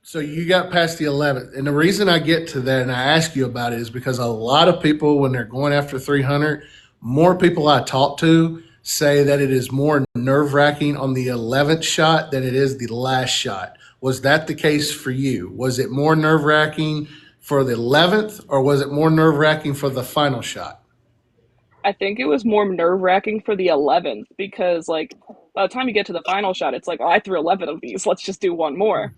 Speaker 1: so you got past the 11th. And the reason I get to that and I ask you about it is because a lot of people, when they're going after 300, more people I talk to say that it is more nerve wracking on the 11th shot than it is the last shot. Was that the case for you? Was it more nerve wracking for the 11th or was it more nerve wracking for the final shot?
Speaker 2: I think it was more nerve wracking for the 11th because, like, by the time you get to the final shot, it's like, oh, I threw 11 of these. Let's just do one more.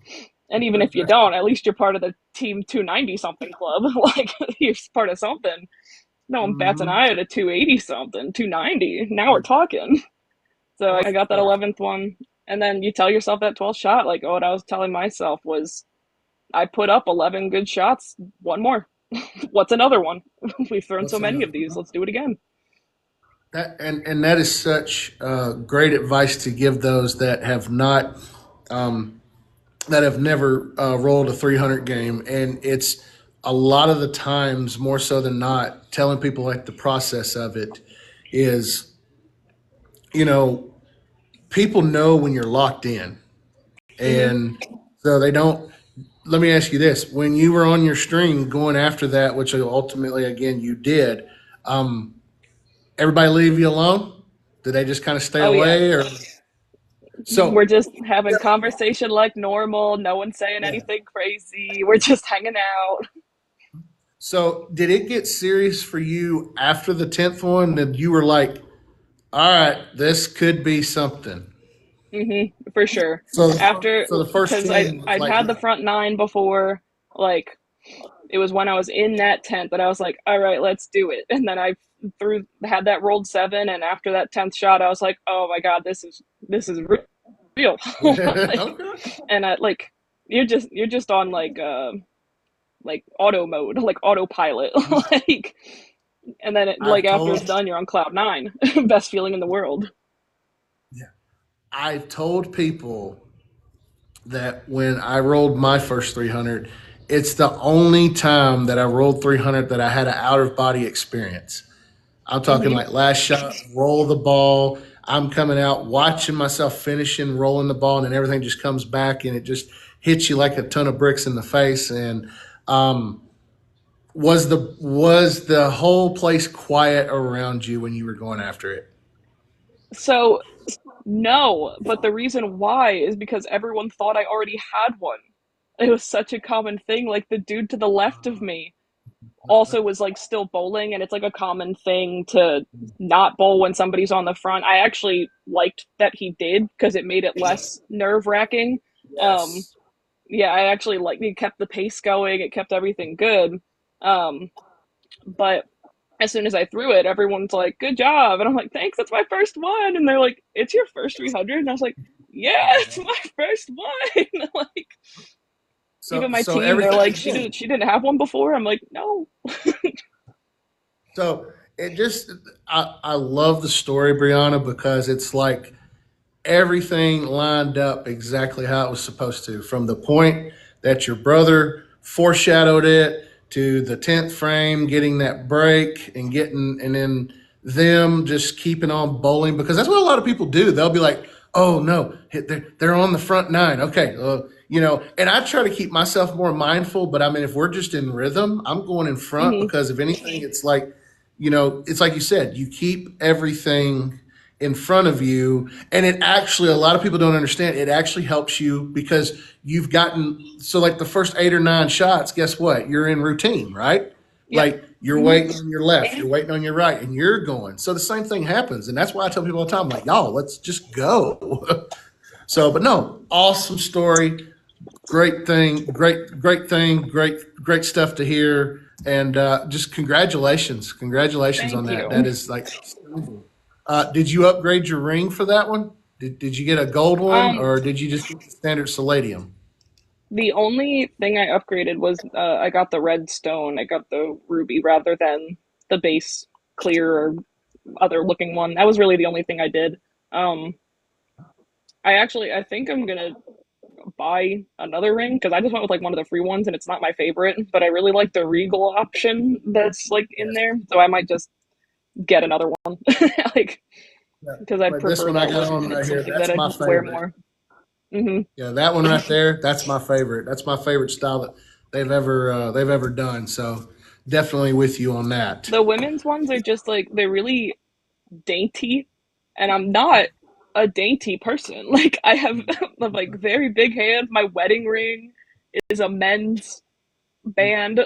Speaker 2: And even if you don't, at least you're part of the team 290 something club. Like, you're part of something. No one bats an
Speaker 1: Mm-hmm.
Speaker 2: eye at a 280 something, 290. Now we're talking. So I got that
Speaker 1: Yeah.
Speaker 2: 11th one. And then you tell yourself that 12th shot, like, oh, what I was telling myself was, I put up 11 good shots. One more. What's another one? We've thrown so
Speaker 1: What's
Speaker 2: many
Speaker 1: another?
Speaker 2: of these. Let's do it again.
Speaker 1: That and that is such great advice to give those that have not that have never rolled a 300 game, and it's a lot of the times more so than not telling people like the process of it is, you know, people know when you're locked in,
Speaker 2: Mm-hmm.
Speaker 1: and so they don't. Let me ask you this: when you were on your stream going after that, which ultimately again you did, everybody leave you alone? Did they just kind of stay
Speaker 2: Oh, yeah.
Speaker 1: away, or
Speaker 2: We're
Speaker 1: so?
Speaker 2: just having conversation like normal. No one's saying
Speaker 1: Yeah.
Speaker 2: anything crazy. We're just hanging out.
Speaker 1: So did it get serious for you after the 10th one? That you were like, all right, this could be something.
Speaker 2: For sure.
Speaker 1: So,
Speaker 2: After,
Speaker 1: so the first
Speaker 2: because
Speaker 1: 10 was
Speaker 2: I'd
Speaker 1: like,
Speaker 2: had the front nine before, like, it was when I was in that tent that I was like, all right, let's do it. And then I had that rolled seven, and after that 10th shot, I was like, oh my god, this is real. Like,
Speaker 1: okay.
Speaker 2: and I like you're just on like auto mode, like autopilot, like, and then like
Speaker 1: I've
Speaker 2: after
Speaker 1: told,
Speaker 2: it's done, you're on cloud nine, best feeling in the world.
Speaker 1: yeah, I've told people that when I rolled my first 300, it's the only time that I rolled 300 that I had an out of body experience. I'm talking
Speaker 2: Hmm.
Speaker 1: like last shot, roll the ball. I'm coming out, watching myself finishing, rolling the ball, and then everything just comes back and it just hits you like a ton of bricks in the face. And um, was the whole place quiet around you when you were going after it?
Speaker 2: So no, but the reason why is because everyone thought I already had one. It was such a common thing. Like the dude to the left of me also was like still bowling, and it's like a common thing to not bowl when somebody's on the front. I actually liked that he did because it made it less nerve wracking. Um,
Speaker 1: Yes.
Speaker 2: yeah, I actually like it kept the pace going, it kept everything good. Um, but as soon as I threw it, everyone's like, "Good job," and I'm like, "Thanks, that's my first one." And they're like, "It's your first 300," and I was like, "Yeah, it's my first one." Like even my
Speaker 1: So
Speaker 2: team, they're
Speaker 1: everything
Speaker 2: like,
Speaker 1: again.
Speaker 2: she didn't have one before." I'm like, "No."
Speaker 1: So it just I love the story, Brianna, because it's like everything lined up exactly how it was supposed to. From the point that your brother foreshadowed it to the 10th frame, getting that break and getting, and then them just keeping on bowling because that's what a lot of people do. They'll be like, oh no, they're on the front nine. Okay. And I try to keep myself more mindful, but I mean, if we're just in rhythm, I'm going in front
Speaker 2: Hmm.
Speaker 1: because if anything, it's like, it's like you said, you keep everything in front of you. And it actually, a lot of people don't understand, it actually helps you because you've gotten, so like the first 8 or 9 shots, guess what? You're in routine, right?
Speaker 2: Yep.
Speaker 1: Like you're
Speaker 2: Hmm.
Speaker 1: waiting on your left, you're waiting on your right, and you're going. So the same thing happens. And that's why I tell people all the time, like, y'all, let's just go. So, but no, awesome story. Great thing, great thing, great stuff to hear. And just congratulations on
Speaker 2: Thank
Speaker 1: that. That
Speaker 2: you.
Speaker 1: is like, did you upgrade your ring for that one? Did you get a gold one
Speaker 2: Um,
Speaker 1: or did you just get the standard Palladium?
Speaker 2: the only thing I upgraded was I got the red stone. I got the ruby rather than the base clear or other looking one. That was really the only thing I did. Um, I think I'm gonna buy another ring because I just went with like one of the free ones and it's not my favorite, but I really like the regal option that's like in
Speaker 1: Yes.
Speaker 2: there, so I might just get another one, like
Speaker 1: Yeah.
Speaker 2: because I
Speaker 1: But this
Speaker 2: prefer
Speaker 1: one I
Speaker 2: that
Speaker 1: got
Speaker 2: look
Speaker 1: on
Speaker 2: and
Speaker 1: right
Speaker 2: it's
Speaker 1: here,
Speaker 2: something that
Speaker 1: that's
Speaker 2: I
Speaker 1: my
Speaker 2: wear
Speaker 1: favorite.
Speaker 2: more. Hmm.
Speaker 1: Yeah, that one right there, that's my favorite. That's my favorite style that they've ever done. So definitely with you on that.
Speaker 2: The women's ones are just like they're really dainty, and I'm not a dainty person. Like I have like very big hands. My wedding ring is a men's band.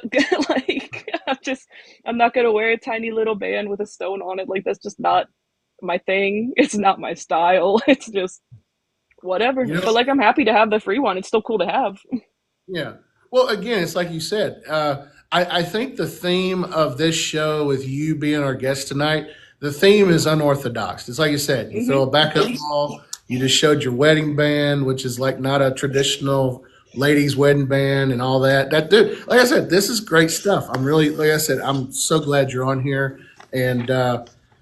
Speaker 2: Like I'm not gonna wear a tiny little band with a stone on it. Like that's just not my thing. It's not my style. It's just whatever.
Speaker 1: You know,
Speaker 2: But like I'm happy to have the free one. It's still cool to have.
Speaker 1: yeah. Well, again, it's like you said. I think the theme of this show, with you being our guest tonight, the theme is unorthodox. It's like you said. You throw
Speaker 2: Hmm.
Speaker 1: a backup ball. You just showed your wedding band, which is like not a traditional ladies' wedding band and all that. That dude, like I said, this is great stuff. I'm really, like I said, I'm so glad you're on here. And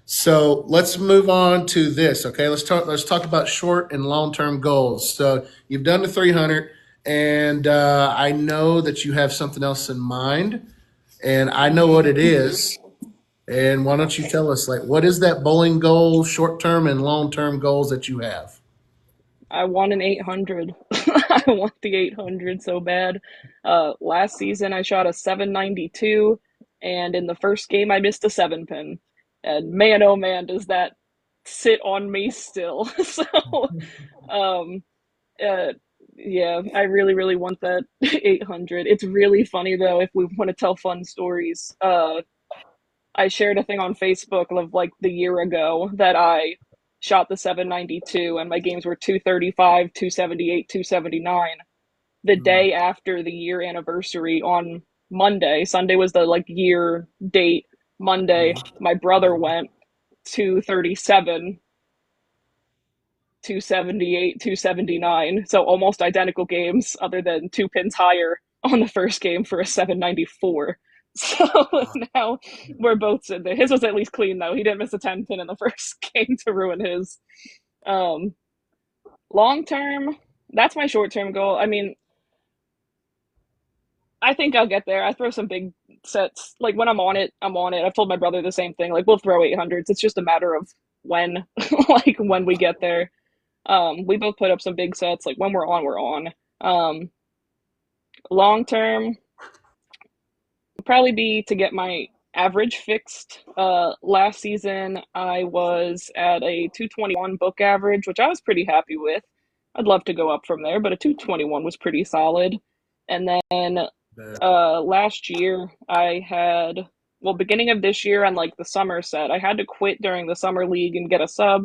Speaker 1: so let's move on to this. Okay, let's talk about short and long term goals. So you've done the 300, and I know that you have something else in mind, and I know what it is. And why don't you tell us, like, what is that bowling goal, short term and long term goals that you have?
Speaker 2: I want an 800. I want the 800 so bad. Last season I shot a 792, and in the first game I missed a seven pin. And man, oh man, does that sit on me still. So, um, uh, yeah, I really, really want that 800. It's really funny though if we want to tell fun stories. I shared a thing on Facebook of like the year ago that I shot the 792 and my games were 235, 278, 279. The
Speaker 1: Mm.
Speaker 2: day after the year anniversary on Monday, Sunday was the like year date. Monday, my brother went 237, 278, 279. So almost identical games, other than two pins higher on the first game for a 794. So now we're both sitting there. His was at least clean though. He didn't miss a 10 pin in the first game to ruin his. Um, Long term, that's my short term goal. I mean, I think I'll get there. I throw some big sets. Like when I'm on it, I'm on it. I've told my brother the same thing. Like we'll throw 800s. It's just a matter of when, like when we get there. We both put up some big sets. Like when we're on, we're on. Long term, probably be to get my average fixed. Last season, I was at a 221 book average, which I was pretty happy with. I'd love to go up from there, but a 221 was pretty solid. And then last year, I had, well, beginning of this year on like the summer set, I had to quit during the summer league and get a sub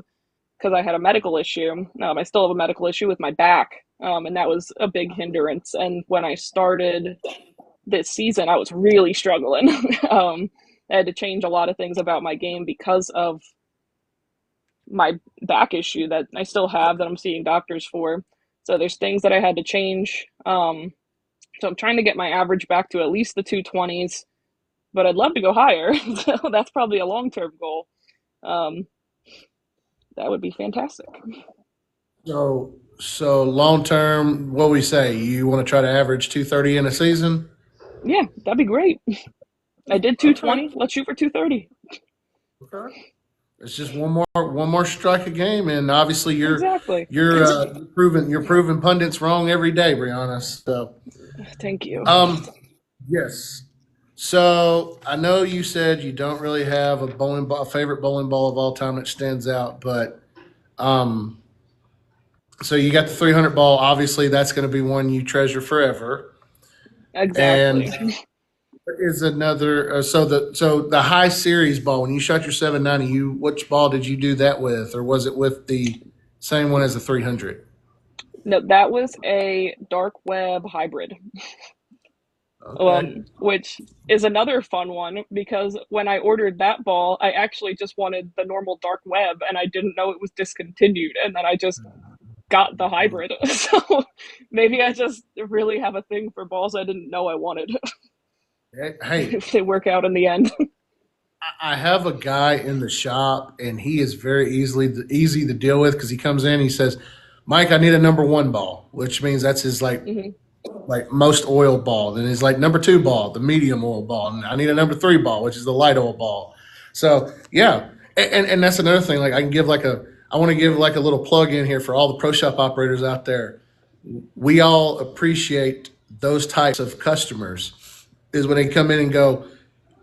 Speaker 2: because I had a medical issue. I still have a medical issue with my back, and that was a big hindrance. And when I started this season, I was really struggling. I had to change a lot of things about my game because of my back issue that I still have that I'm seeing doctors for. So there's things that I had to change. So I'm trying to get my average back to at least the 220s, but I'd love to go higher. So that's probably a long term goal. Um, that would be fantastic.
Speaker 1: So long term, what we say? You want to try to average 230 in a season?
Speaker 2: Yeah, that'd be great. I did
Speaker 1: Okay.
Speaker 2: 220. Let's shoot for 230.
Speaker 1: Okay. It's just one more strike a game, and obviously
Speaker 2: Exactly.
Speaker 1: you're proving pundits wrong every day, Brianna. So
Speaker 2: Thank you.
Speaker 1: um yes. So I know you said you don't really have a favorite bowling ball of all time that stands out, but um so you got the 300 ball. Obviously, that's going to be one you treasure forever. And
Speaker 2: Exactly.
Speaker 1: is another so the high series ball, when you shot your 790, you which ball did you do that with, or was it with the same one as the 300?
Speaker 2: No, that was a dark web hybrid,
Speaker 1: Okay.
Speaker 2: which is another fun one because when I ordered that ball, I actually just wanted the normal dark web and I didn't know it was discontinued. And then I just got the hybrid. So maybe I just really have a thing for balls I didn't know I wanted
Speaker 1: Hey,
Speaker 2: if they work out in the end.
Speaker 1: I have a guy in the shop, and he is very easy to deal with because he comes in, he says, "Mike, I need a number one ball," which means that's his
Speaker 2: Hmm.
Speaker 1: like most oil ball. Then he's like number two ball, the medium oil ball, and I need a number three ball, which is the light oil ball. So yeah, and that's another thing. Like I want to give like a little plug in here for all the pro shop operators out there. we all appreciate those types of customers is when they come in and go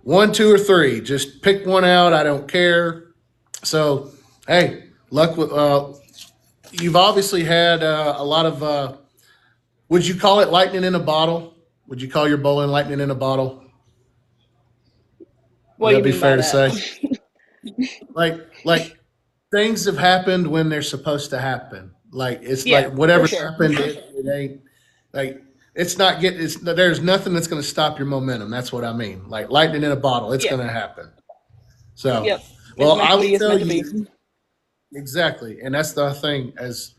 Speaker 1: one, two, or three. Just pick one out. I don't care. So, hey, luck with. You've obviously had a lot of. Would you call it lightning in a bottle? Would you call your bowling lightning in a bottle? Would
Speaker 2: What do
Speaker 1: that
Speaker 2: you
Speaker 1: be
Speaker 2: mean by
Speaker 1: fair to
Speaker 2: that?
Speaker 1: say? Like things have happened when they're supposed to happen. Like it's
Speaker 2: Yeah,
Speaker 1: like
Speaker 2: for
Speaker 1: whatever
Speaker 2: sure.
Speaker 1: happened, it ain't like it's not getting. It's there's nothing that's going to stop your momentum. That's what I mean. Like lightning in a bottle, it's
Speaker 2: Yeah.
Speaker 1: going to happen. So,
Speaker 2: Yep. It's
Speaker 1: well,
Speaker 2: meant
Speaker 1: I
Speaker 2: to
Speaker 1: will
Speaker 2: be. It's
Speaker 1: tell
Speaker 2: meant to be.
Speaker 1: you exactly, and that's the thing. As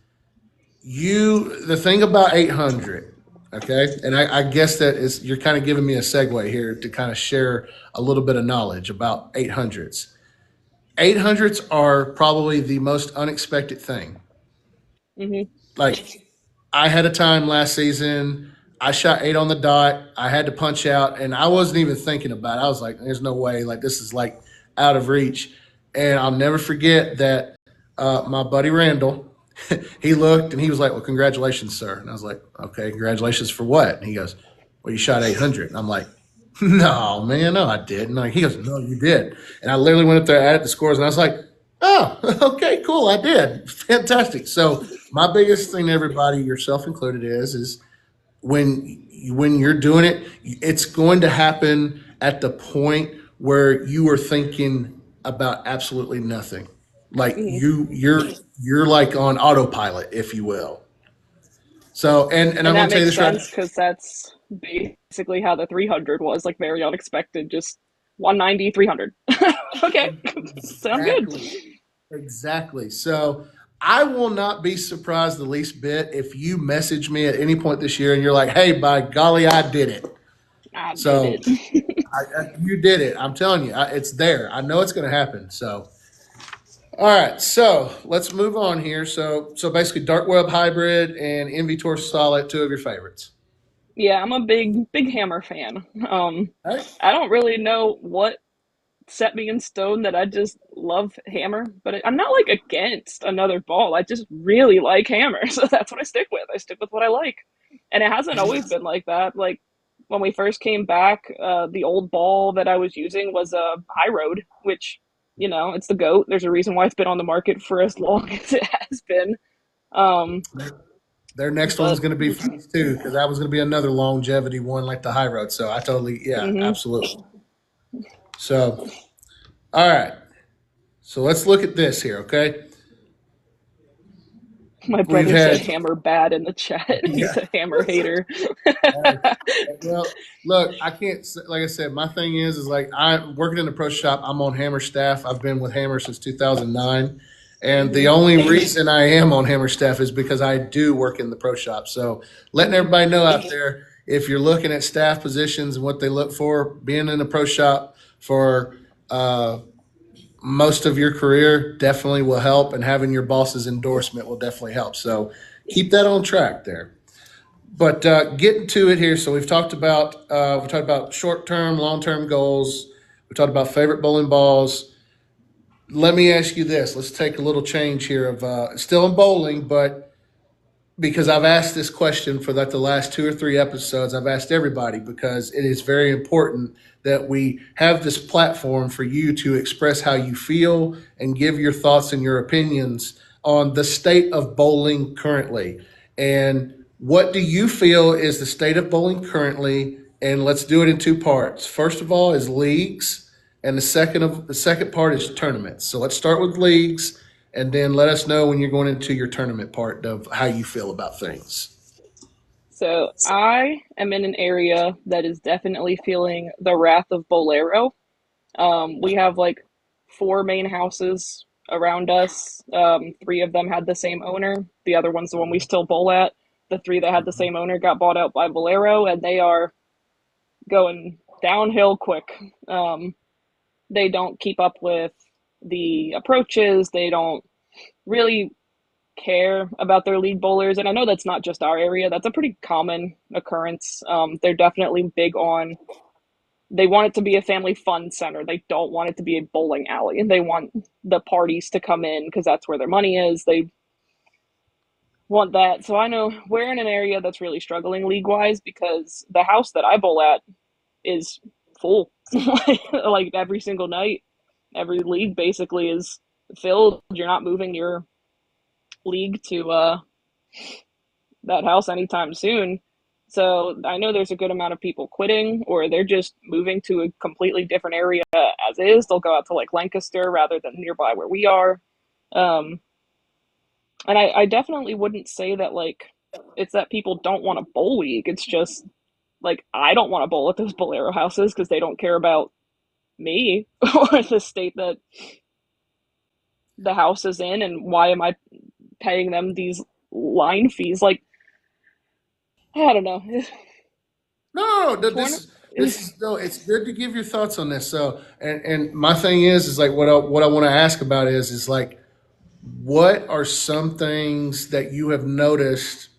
Speaker 1: you, the thing about 800, okay, and I guess that is you're kind of giving me a segue here to kind of share a little bit of knowledge about 800s. 800s are probably the most unexpected thing.
Speaker 2: Hmm.
Speaker 1: Like I had a time last season. I shot eight on the dot. I had to punch out, and I wasn't even thinking about it. I was like, "There's no way. Like this is like out of reach." And I'll never forget that my buddy Randall, he looked and he was like, "Well, congratulations, sir." And I was like, "Okay, congratulations for what?" And he goes, "Well, you shot 800." And I'm like, "No, man, no, I didn't." Like, he goes, "No, you did." And I literally went up there, added the scores, and I was like, "Oh, okay, cool, I did, fantastic." So my biggest thing to everybody, yourself included, is when you're doing it, it's going to happen at the point where you are thinking about absolutely nothing. Like
Speaker 2: Hmm.
Speaker 1: you're like on autopilot, if you will. So and
Speaker 2: And
Speaker 1: I'm going
Speaker 2: that
Speaker 1: to tell you
Speaker 2: makes
Speaker 1: this right.
Speaker 2: sense because that's basically how the 300 was, like very unexpected. Just 190, 300. Okay, sounds good.
Speaker 1: Exactly. Exactly. So I will not be surprised the least bit if you message me at any point this year and you're like, "Hey, by golly, I did it."
Speaker 2: I did
Speaker 1: So
Speaker 2: it.
Speaker 1: you did it. I'm telling you, it's there. I know it's going to happen. So, all right. So let's move on here. So basically, dark web hybrid and NVTOR solid, two of your favorites.
Speaker 2: Yeah, I'm a big Hammer fan.
Speaker 1: All right.
Speaker 2: I don't really know what set me in stone that I just love Hammer, but I'm not like against another ball. I just really like Hammer, so that's what I stick with. I stick with what I like, and it hasn't always been like that. Like when we first came back, the old ball that I was using was a High Road, which it's the goat. There's a reason why it's been on the market for as long as it has been. Um,
Speaker 1: Their next one's
Speaker 2: but
Speaker 1: going to be phase two because that was going to be another longevity one like the high road. So I totally, yeah,
Speaker 2: mhm.
Speaker 1: absolutely. So, all right. So let's look at this here, okay?
Speaker 2: My
Speaker 1: We've
Speaker 2: brother said
Speaker 1: had,
Speaker 2: Hammer bad in the chat. He's
Speaker 1: yeah.
Speaker 2: a Hammer hater.
Speaker 1: Well, look, I can't. Like I said, my thing is like I'm working in the pro shop. I'm on Hammer staff. I've been with Hammer since 2009, and the
Speaker 2: Hmm.
Speaker 1: only reason I am on Hammer staff is because I do work in the pro shop. So letting
Speaker 2: Hmm.
Speaker 1: everybody know out there, if you're looking at staff positions and what they look for, being in the pro shop for most of your career definitely will help, and having your boss's endorsement will definitely help. So keep that on track there. But getting to it here, so we've talked about short term, long term goals. We talked about favorite bowling balls. Let me ask you this. Let's take a little change here of still in bowling, but because I've asked this question for like the last two or three episodes. I've asked everybody because it is very important that we have this platform for you to express how you feel and give your thoughts and your opinions on the state of bowling currently. And what do you feel is the state of bowling currently? And let's do it in two parts. First of all is leagues, and the second part is tournaments. So let's start with leagues, and then let us know when you're going into your tournament part of how you feel about things.
Speaker 2: So I am in an area that is definitely feeling the wrath of Bolero. We have like four main houses around us. Three of them had the same owner. The other one's the one we still bowl at. The three that had the same owner got bought out by Bolero, and they are going downhill quick. They don't keep up with the approaches. They don't really care about their lead bowlers. And I know that's not just our area, that's a pretty common occurrence. They're definitely big on, they want it to be a family fun center. They don't want it to be a bowling alley. They want the parties to come in because that's where their money is. want that. So I know we're in an area that's really struggling league wise because the house that I bowl at is full. Like every single night, every league basically is filled. You're not moving your league to that house anytime soon. So I know there's a good amount of people quitting or they're just moving to a completely different area as is. They'll go out to like Lancaster rather than nearby where we are. Um, and I definitely wouldn't say that like it's that people don't want to bowl league. It's just like I don't want to bowl at those Bolero houses because they don't care about me or the state that the house is in, and why am I paying them these line fees? Like I don't know.
Speaker 1: No, no,
Speaker 2: Tournament.
Speaker 1: this is no. It's good to give your thoughts on this. So, and my thing is like what I want to ask about is like what are some things that you have noticed?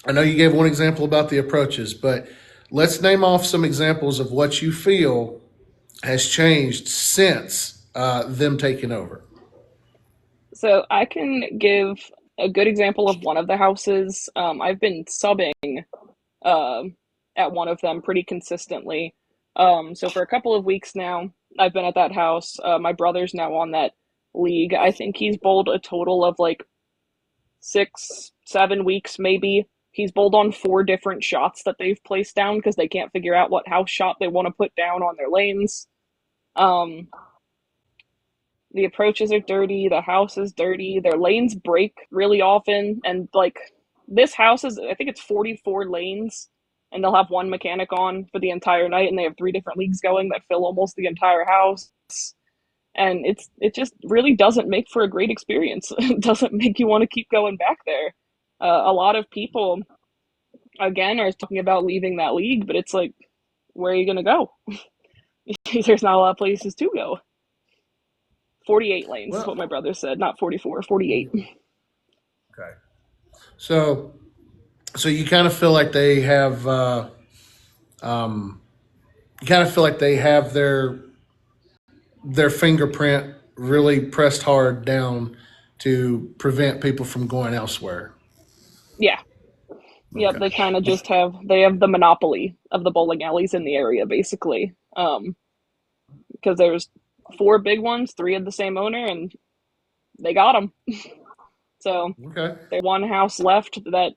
Speaker 1: I know you gave one example about the approaches, but let's name off some examples of what you feel has changed since them taking over.
Speaker 2: So I can give a good example of one of the houses. I've been subbing um, at one of them pretty consistently. So for a couple of weeks now, I've been at that house. My brother's now on that league. I think he's bowled a total of like 6, 7 weeks, maybe. He's bowled on 4 different shots that they've placed down because they can't figure out what house shot they want to put down on their lanes. Um, the approaches are dirty, the house is dirty, their lanes break really often, and like this house is, I think it's 44 lanes, and they'll have one mechanic on for the entire night, and they have 3 different leagues going that fill almost the entire house. And it just really doesn't make for a great experience. It doesn't make you want to keep going back there. A lot of people again are talking about leaving that league, but it's like, where are you going to go? There's not a lot of places to go. 48 lanes is
Speaker 1: Well,
Speaker 2: what my brother said, not 44, 48.
Speaker 1: okay. So, so you kind of feel like they have, you kind of feel like they have their fingerprint really pressed hard down to prevent people from going elsewhere.
Speaker 2: Yeah. Yep,
Speaker 1: Okay.
Speaker 2: they kind of just have the monopoly of the bowling alleys in the area basically. Because there's 4 big ones, 3 of the same owner, and they got them. So
Speaker 1: Okay.
Speaker 2: there's one house left that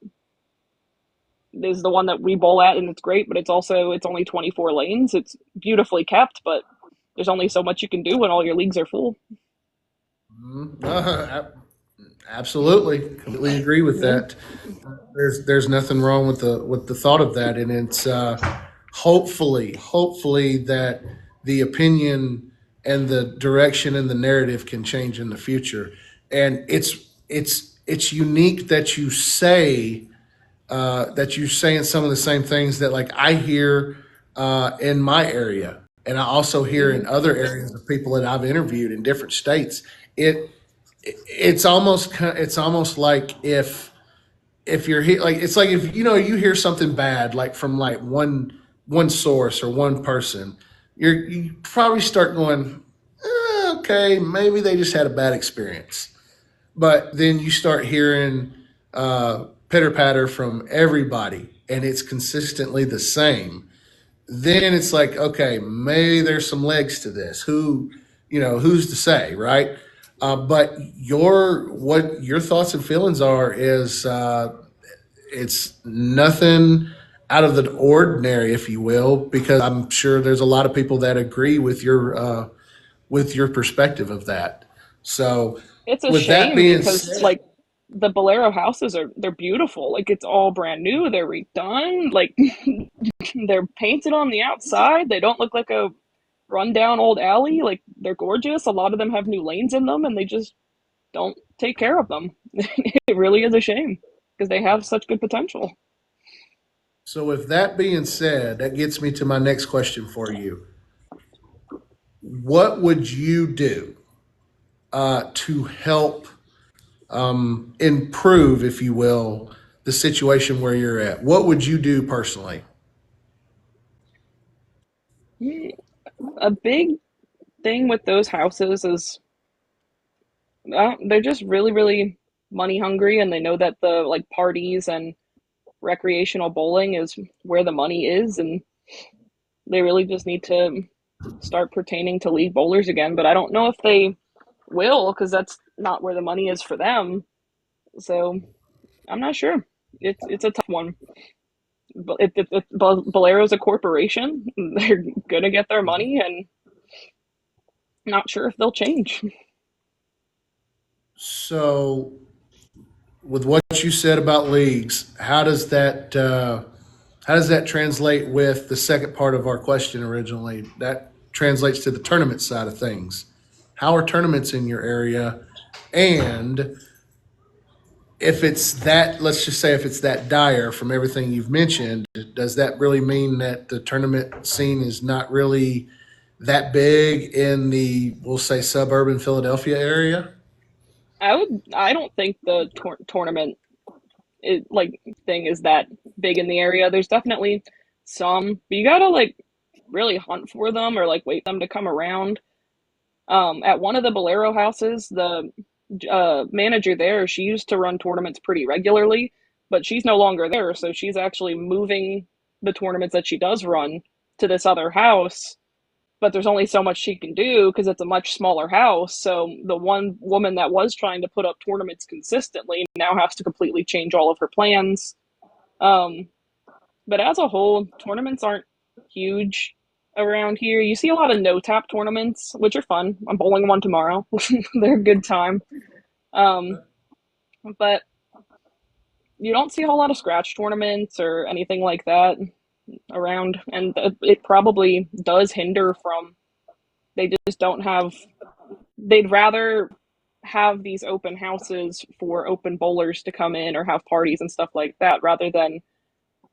Speaker 2: is the one that we bowl at, and it's great, but it's only 24 lanes. It's beautifully kept, but there's only so much you can do when all your leagues are full.
Speaker 1: Absolutely, completely agree with
Speaker 2: Yeah.
Speaker 1: that. There's nothing wrong with the thought of that, and it's hopefully that the opinion and the direction and the narrative can change in the future. And it's unique that you're saying some of the same things that like I hear in my area, and I also hear
Speaker 2: Mm-hmm.
Speaker 1: in other areas of people that I've interviewed in different states. It it's almost like if you're like it's like if you hear something bad like from like one source or one person, you probably start going, okay, maybe they just had a bad experience. But then you start hearing pitter patter from everybody, and it's consistently the same. Then it's like, okay, maybe there's some legs to this. Who's to say, right? But what your thoughts and feelings are is it's nothing out of the ordinary, if you will, because I'm sure there's a lot of people that agree with your perspective of that. So,
Speaker 2: It's a
Speaker 1: with that
Speaker 2: shame
Speaker 1: being
Speaker 2: because
Speaker 1: said,
Speaker 2: like the Bolero houses they're beautiful. Like it's all brand new. They're redone. Like they're painted on the outside. They don't look like a rundown old alley. Like they're gorgeous. A lot of them have new lanes in them, and they just don't take care of them. It really is a shame because they have such good potential.
Speaker 1: with that being said, that gets me to my next question for you. What would you do to help improve, if you will, the situation where you're at? What would you do personally?
Speaker 2: A big thing with those houses is they're just really, really. money hungry and they know that the like parties and recreational bowling is where the money is, and they really just need to start pertaining to league bowlers again. But I don't know if they will because that's not where the money is for them. So I'm not sure. It's a tough one. But if Balero's a corporation, they're gonna get their money, and not sure if they'll change.
Speaker 1: So, with what you said about leagues, how does that translate with the second part of our question originally? That translates to the tournament side of things. How are tournaments in your area? And if it's that, let's just say if it's that dire from everything you've mentioned, does that really mean that the tournament scene is not really that big in the, we'll say, suburban Philadelphia area?
Speaker 2: I don't think the tournament like thing is that big in the area. There's definitely some, but you gotta like really hunt for them or like wait for them to come around. At one of the Bolero houses, the manager there, she used to run tournaments pretty regularly, but she's no longer there, so she's actually moving the tournaments that she does run to this other house. But there's only so much she can do because it's a much smaller house. So the one woman that was trying to put up tournaments consistently now has to completely change all of her plans. Um, but as a whole, tournaments aren't huge around here. You see a lot of no tap tournaments, which are fun. I'm bowling one tomorrow. They're a good time. Um, but you don't see a whole lot of scratch tournaments or anything like that around, and it probably does hinder from. They just don't have. They'd rather have these open houses for open bowlers to come in or have parties and stuff like that rather than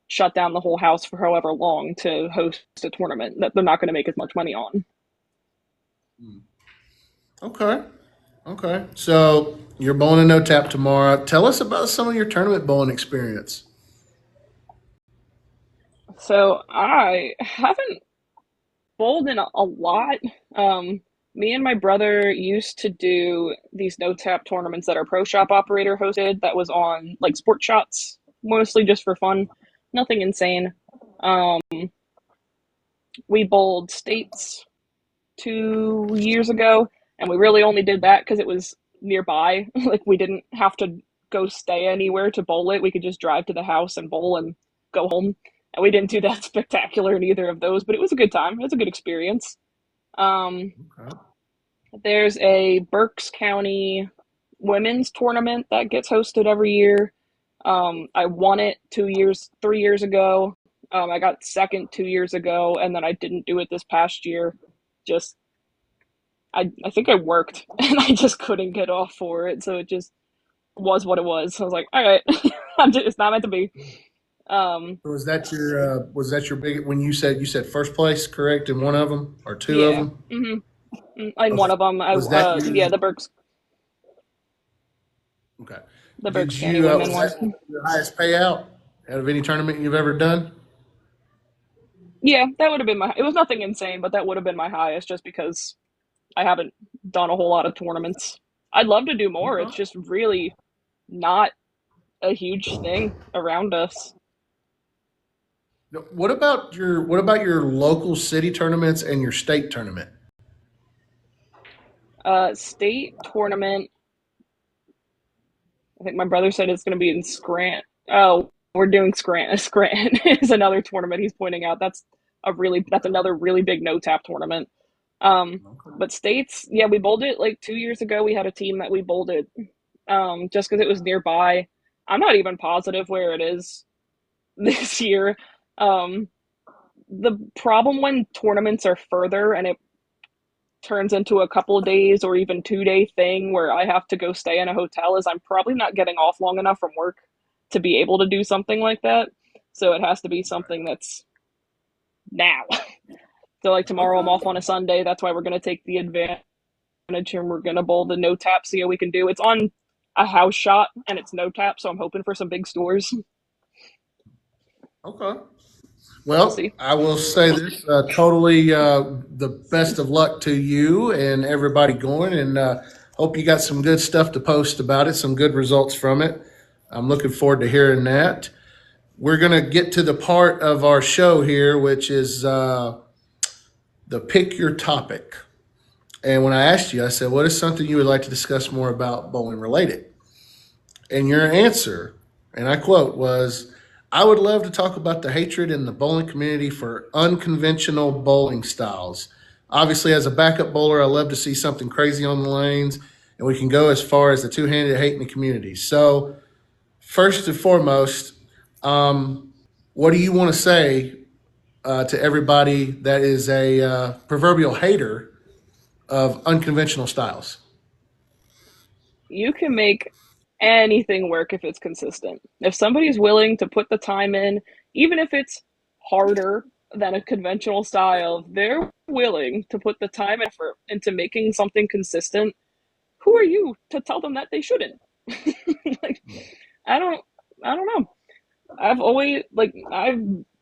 Speaker 2: shut down the whole house for however long to host a tournament that they're not going to make as much money on.
Speaker 1: Okay. Okay. So you're bowling a no tap tomorrow. Tell us about some of your tournament bowling experience.
Speaker 2: So I haven't bowled in a lot. Um, Me and my brother used to do these no tap tournaments that our pro shop operator hosted. That was on like sport shots, mostly just for fun, nothing insane. Um, we bowled states 2 years ago, and we really only did that because it was nearby. Like we didn't have to go stay anywhere to bowl it. We could just drive to the house and bowl and go home. And we didn't do that spectacular in either of those, but it was a good time. It was a good experience. Um,
Speaker 1: Okay.
Speaker 2: there's a Berks County women's tournament that gets hosted every year. I won it 2 years, 3 years ago. I got second 2 years ago, and then I didn't do it this past year. Just I think I worked and I just couldn't get off for it, so it just was what it was. I was like, all right, it's not meant to be. Um,
Speaker 1: So was that your big when you said first place correct in one of them or two of
Speaker 2: yeah,
Speaker 1: them?
Speaker 2: in one of them,
Speaker 1: Was that
Speaker 2: yeah,
Speaker 1: your okay?
Speaker 2: The Berks
Speaker 1: Did
Speaker 2: County
Speaker 1: you
Speaker 2: women
Speaker 1: was
Speaker 2: one.
Speaker 1: that your highest payout out of any tournament you've ever done?
Speaker 2: Yeah, that would have been my. It was nothing insane, but that would have been my highest, just because I haven't done a whole lot of tournaments. I'd love to do more. It's
Speaker 1: Okay.
Speaker 2: just really not a huge thing around us.
Speaker 1: Now, what about your local city tournaments and your state tournament?
Speaker 2: State tournament. I think my brother said it's going to be in Scranton. Oh, we're doing Scranton. Scranton is another tournament he's pointing out. That's another really big no tap tournament. Um,
Speaker 1: Okay.
Speaker 2: but states, yeah, we bowled it like 2 years ago. We had a team that we bowled it just because it was nearby. I'm not even positive where it is this year. Um, the problem when tournaments are further and it turns into a couple of days or even 2 day thing where I have to go stay in a hotel is I'm probably not getting off long enough from work to be able to do something like that. So it has to be something that's now. So like tomorrow I'm
Speaker 1: Okay.
Speaker 2: off on a Sunday. That's why we're gonna take the advantage and we're gonna bowl the no tap, see how we can do. It's on a house shot and it's no tap, so I'm hoping for some big scores.
Speaker 1: Okay.
Speaker 2: We'll
Speaker 1: Well,
Speaker 2: see.
Speaker 1: I will say this totally the best of luck to you and everybody going. And Hope you got some good stuff to post about it, some good results from it. I'm looking forward to hearing that. We're going to get to the part of our show here, which is the pick your topic. And when I asked you, I said, what is something you would like to discuss more about bowling related? And your answer, and I quote, was, I would love to talk about the hatred in the bowling community for unconventional bowling styles. Obviously, as a backup bowler, I love to see something crazy on the lanes, and we can go as far as the two handed hate in the community. So, first and foremost, what do you want to say to everybody that is a proverbial hater of unconventional styles?
Speaker 2: You can make anything work if it's consistent. If somebody's willing to put the time in, even if it's harder than a conventional style, if they're willing to put the time and effort into making something consistent, who are you to tell them that they shouldn't? Like, I don't I don't know. I've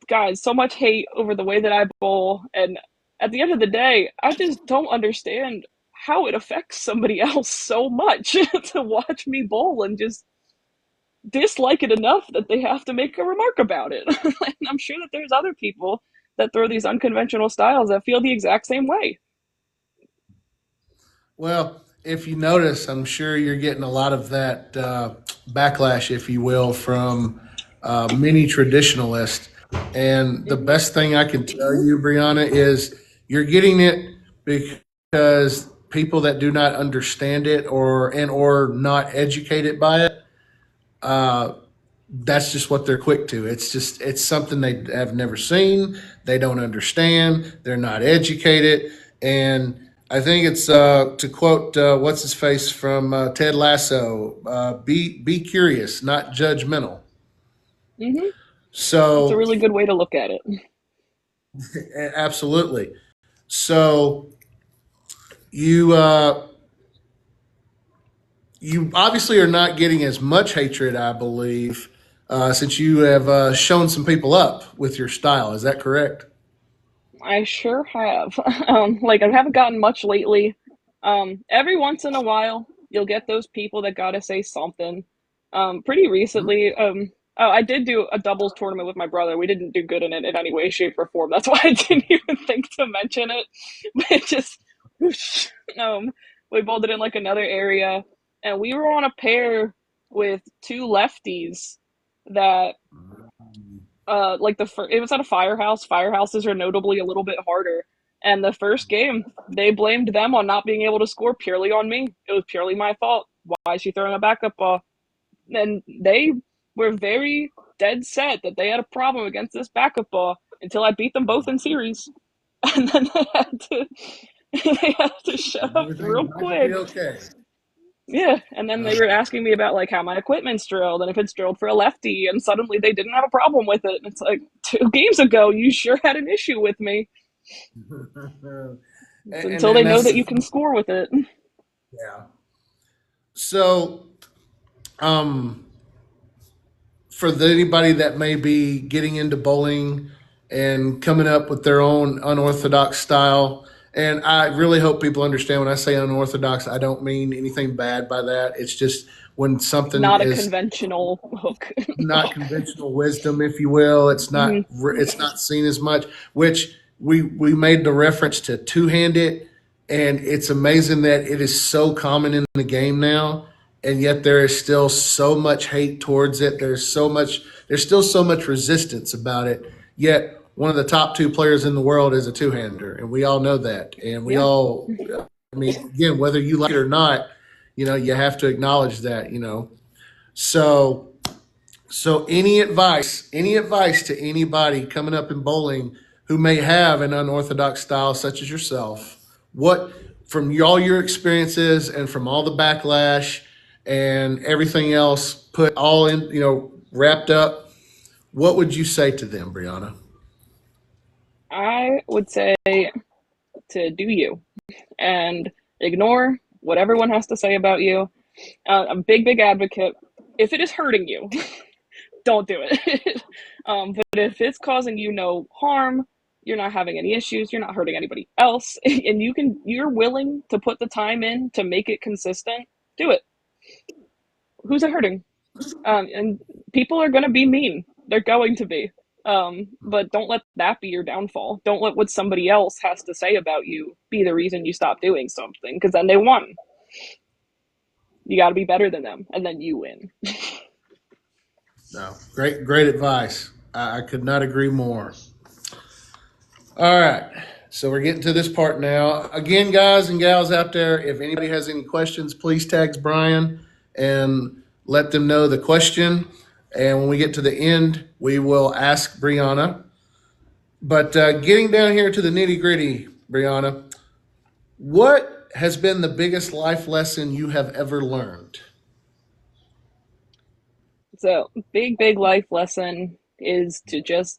Speaker 2: got so much hate over the way that I bowl, and at the end of the day, I just don't understand how it affects somebody else so much to watch me bowl and just dislike it enough that they have to make a remark about it. And I'm sure that there's other people that throw these unconventional styles that feel the exact same way.
Speaker 1: Well, if you notice, I'm sure you're getting a lot of that backlash, if you will, from many traditionalists. And the
Speaker 2: Mm-hmm.
Speaker 1: best thing I can tell you, Brianna, is you're getting it because people that do not understand it or not educated by it, uh, that's just what they're quick to. It's something they have never seen. They don't understand. They're not educated, and I think it's to quote what's his face from Ted Lasso: "Be curious, not judgmental."
Speaker 2: Mm-hmm. That's a
Speaker 1: So
Speaker 2: really good way to look at it.
Speaker 1: absolutely. So you you obviously are not getting as much hatred, I believe, since you have shown some people up with your style. Is that correct?
Speaker 2: I sure have. Like I haven't gotten much lately. Every once in a while, you'll get those people that gotta say something. Pretty recently, oh, I did do a doubles tournament with my brother. We didn't do good in it in any way, shape, or form. That's why I didn't even think to mention it. But it just, whoosh, we bowled it in like another area, and we were on a pair with two lefties that it was at a firehouse. Firehouses are notably a little bit harder. And the first game, they blamed them on not being able to score purely on me. It was purely my fault. Why is she throwing a backup ball? And they were very dead set that they had a problem against this backup ball until I beat them both in series. And then they had to shut up
Speaker 1: Everything's
Speaker 2: real
Speaker 1: not going to be
Speaker 2: quick.
Speaker 1: okay.
Speaker 2: Yeah, and then
Speaker 1: Uh,
Speaker 2: they were asking me about like how my equipment's drilled and if it's drilled for a lefty, and suddenly they didn't have a problem with it. And it's like 2 games ago, you sure had an issue with me. It's until
Speaker 1: and
Speaker 2: they know
Speaker 1: that's
Speaker 2: that
Speaker 1: the
Speaker 2: you can
Speaker 1: thing.
Speaker 2: score with it.
Speaker 1: Yeah. So, um, for anybody that may be getting into bowling and coming up with their own unorthodox style, and I really hope people understand when I say unorthodox, I don't mean anything bad by that. It's just when something
Speaker 2: Not a
Speaker 1: is
Speaker 2: conventional hook.
Speaker 1: not conventional wisdom, if you will.
Speaker 2: Mm-hmm.
Speaker 1: It's not seen as much. Which we made the reference to two handed, and it's amazing that it is so common in the game now, and yet there is still so much hate towards it. There's still so much resistance about it. Yet one of the top two players in the world is a two hander, and we all know that, and we
Speaker 2: Yeah.
Speaker 1: all. I mean, again, whether you like it or not, you have to acknowledge that. So so, any advice to anybody coming up in bowling who may have an unorthodox style, such as yourself? What, from all your experiences and from all the backlash and everything else, put all in, wrapped up, what would you say to them, Brianna?
Speaker 2: I would say to do you and ignore what everyone has to say about you. I'm a big, big advocate. If it is hurting you, don't do it. But if it's causing you no harm, you're not having any issues, you're not hurting anybody else, and you're willing to put the time in to make it consistent, do it. Who's it hurting? And people are going to be mean. They're going to be. But don't let that be your downfall. Don't let what somebody else has to say about you be the reason you stop doing something, because then they won. You got to be better than them, and then you win.
Speaker 1: No, great advice. I could not agree more. All right. So we're getting to this part now. Again, guys and gals out there, if anybody has any questions, please tag Brian and let them know the question. And when we get to the end, we will ask Breanna. But getting down here to the nitty gritty, Breanna, what has been the biggest life lesson you have ever learned?
Speaker 2: So, big life lesson is to just.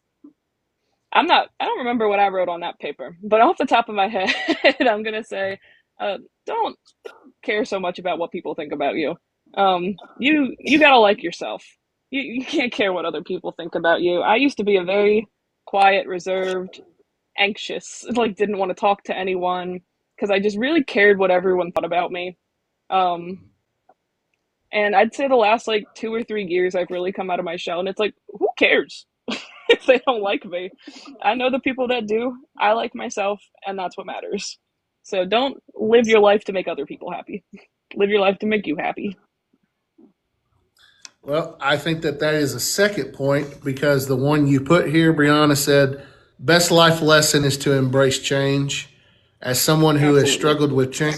Speaker 2: I don't remember what I wrote on that paper, but off the top of my head, I'm going to say, don't care so much about what people think about you. You gotta like yourself. You can't care what other people think about you. I used to be a very quiet, reserved, anxious, like didn't want to talk to anyone because I just really cared what everyone thought about me. Um, and I'd say the last like 2 or 3 years, I've really come out of my shell, and it's like, who cares if they don't like me? I know the people that do. I like myself, and that's what matters. So don't live your life to make other people happy. Live your life to make you happy.
Speaker 1: Well, I think that that is a second point because the one you put here, Brianna said, best life lesson is to embrace change. As someone who has
Speaker 2: Absolutely.
Speaker 1: struggled with change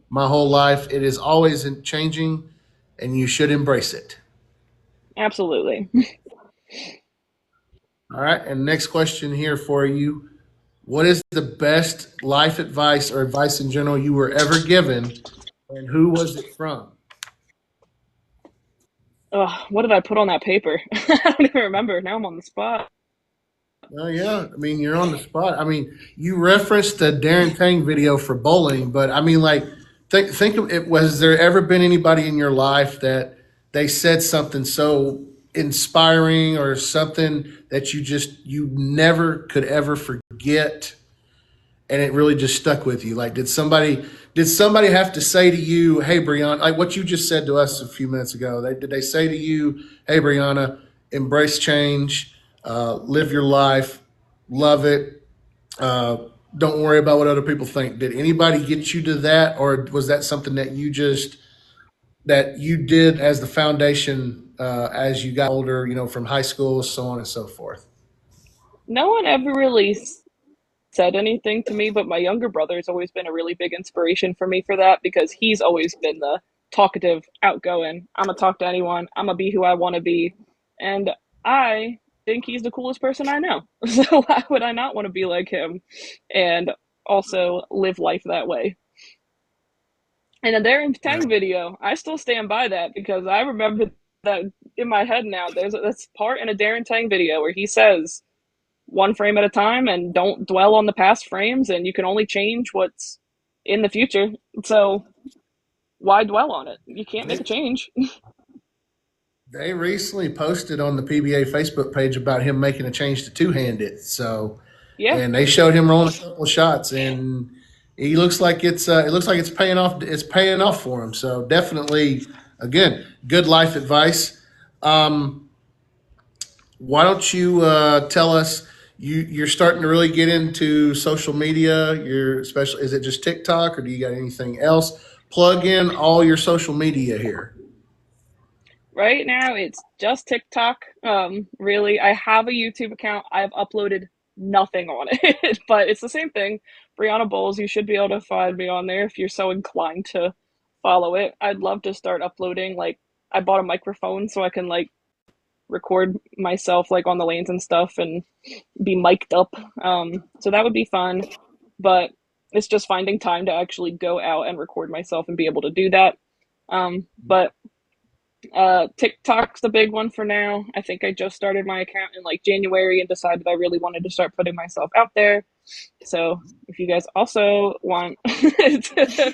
Speaker 1: my whole life, it is always changing and you should embrace it.
Speaker 2: Absolutely.
Speaker 1: All right. And next question here for you. What is the best life advice or advice in general you were ever given and who was it from?
Speaker 2: Ugh, what did I put on that paper? I don't even remember. Now I'm on the spot.
Speaker 1: Oh yeah, I mean you're on the spot. I mean you referenced the Darren Tang video for bowling, but I mean like think of it. Was there ever been anybody in your life that they said something so inspiring or something that you never could ever forget, and it really just stuck with you? Like did somebody have to say to you, "Hey, Brianna," like what you just said to us a few minutes ago? Did they say to you, "Hey, Brianna, embrace change, live your life, love it, uh, don't worry about what other people think"? Did anybody get you to that, or was that something that you did as the foundation as you got older? You know, from high school, so on and so forth.
Speaker 2: No one ever really said anything to me, but my younger brother has always been a really big inspiration for me for that because he's always been the talkative, outgoing. I'm gonna talk to anyone. I'm gonna be who I want to be, and I think he's the coolest person I know. So why would I not want to be like him, and also live life that way? And the Darren Tang video, I still stand by that because I remember that in my head now. There's this part in a Darren Tang video where he says, one frame at a time and don't dwell on the past frames, and you can only change what's in the future. So why dwell on it? You can't make a change.
Speaker 1: They recently posted on the PBA Facebook page about him making a change to two-handed. So,
Speaker 2: Yeah.
Speaker 1: and they showed him rolling a couple of shots, and he looks like it's paying off. It's paying off for him. So definitely, again, good life advice. Um, why don't you tell us? You're starting to really get into social media. You're especially, is it just TikTok or do you got anything else? Plug in all your social media here.
Speaker 2: Right now it's just TikTok. Really, I have a YouTube account. I've uploaded nothing on it, but it's the same thing. Brianna Bowles, you should be able to find me on there if you're so inclined to follow it. I'd love to start uploading. Like, I bought a microphone so I can like record myself like on the lanes and stuff and be mic'd up. So that would be fun, but it's just finding time to actually go out and record myself and be able to do that. But TikTok's the big one for now. I think I just started my account in like January and decided I really wanted to start putting myself out there. So if you guys also want to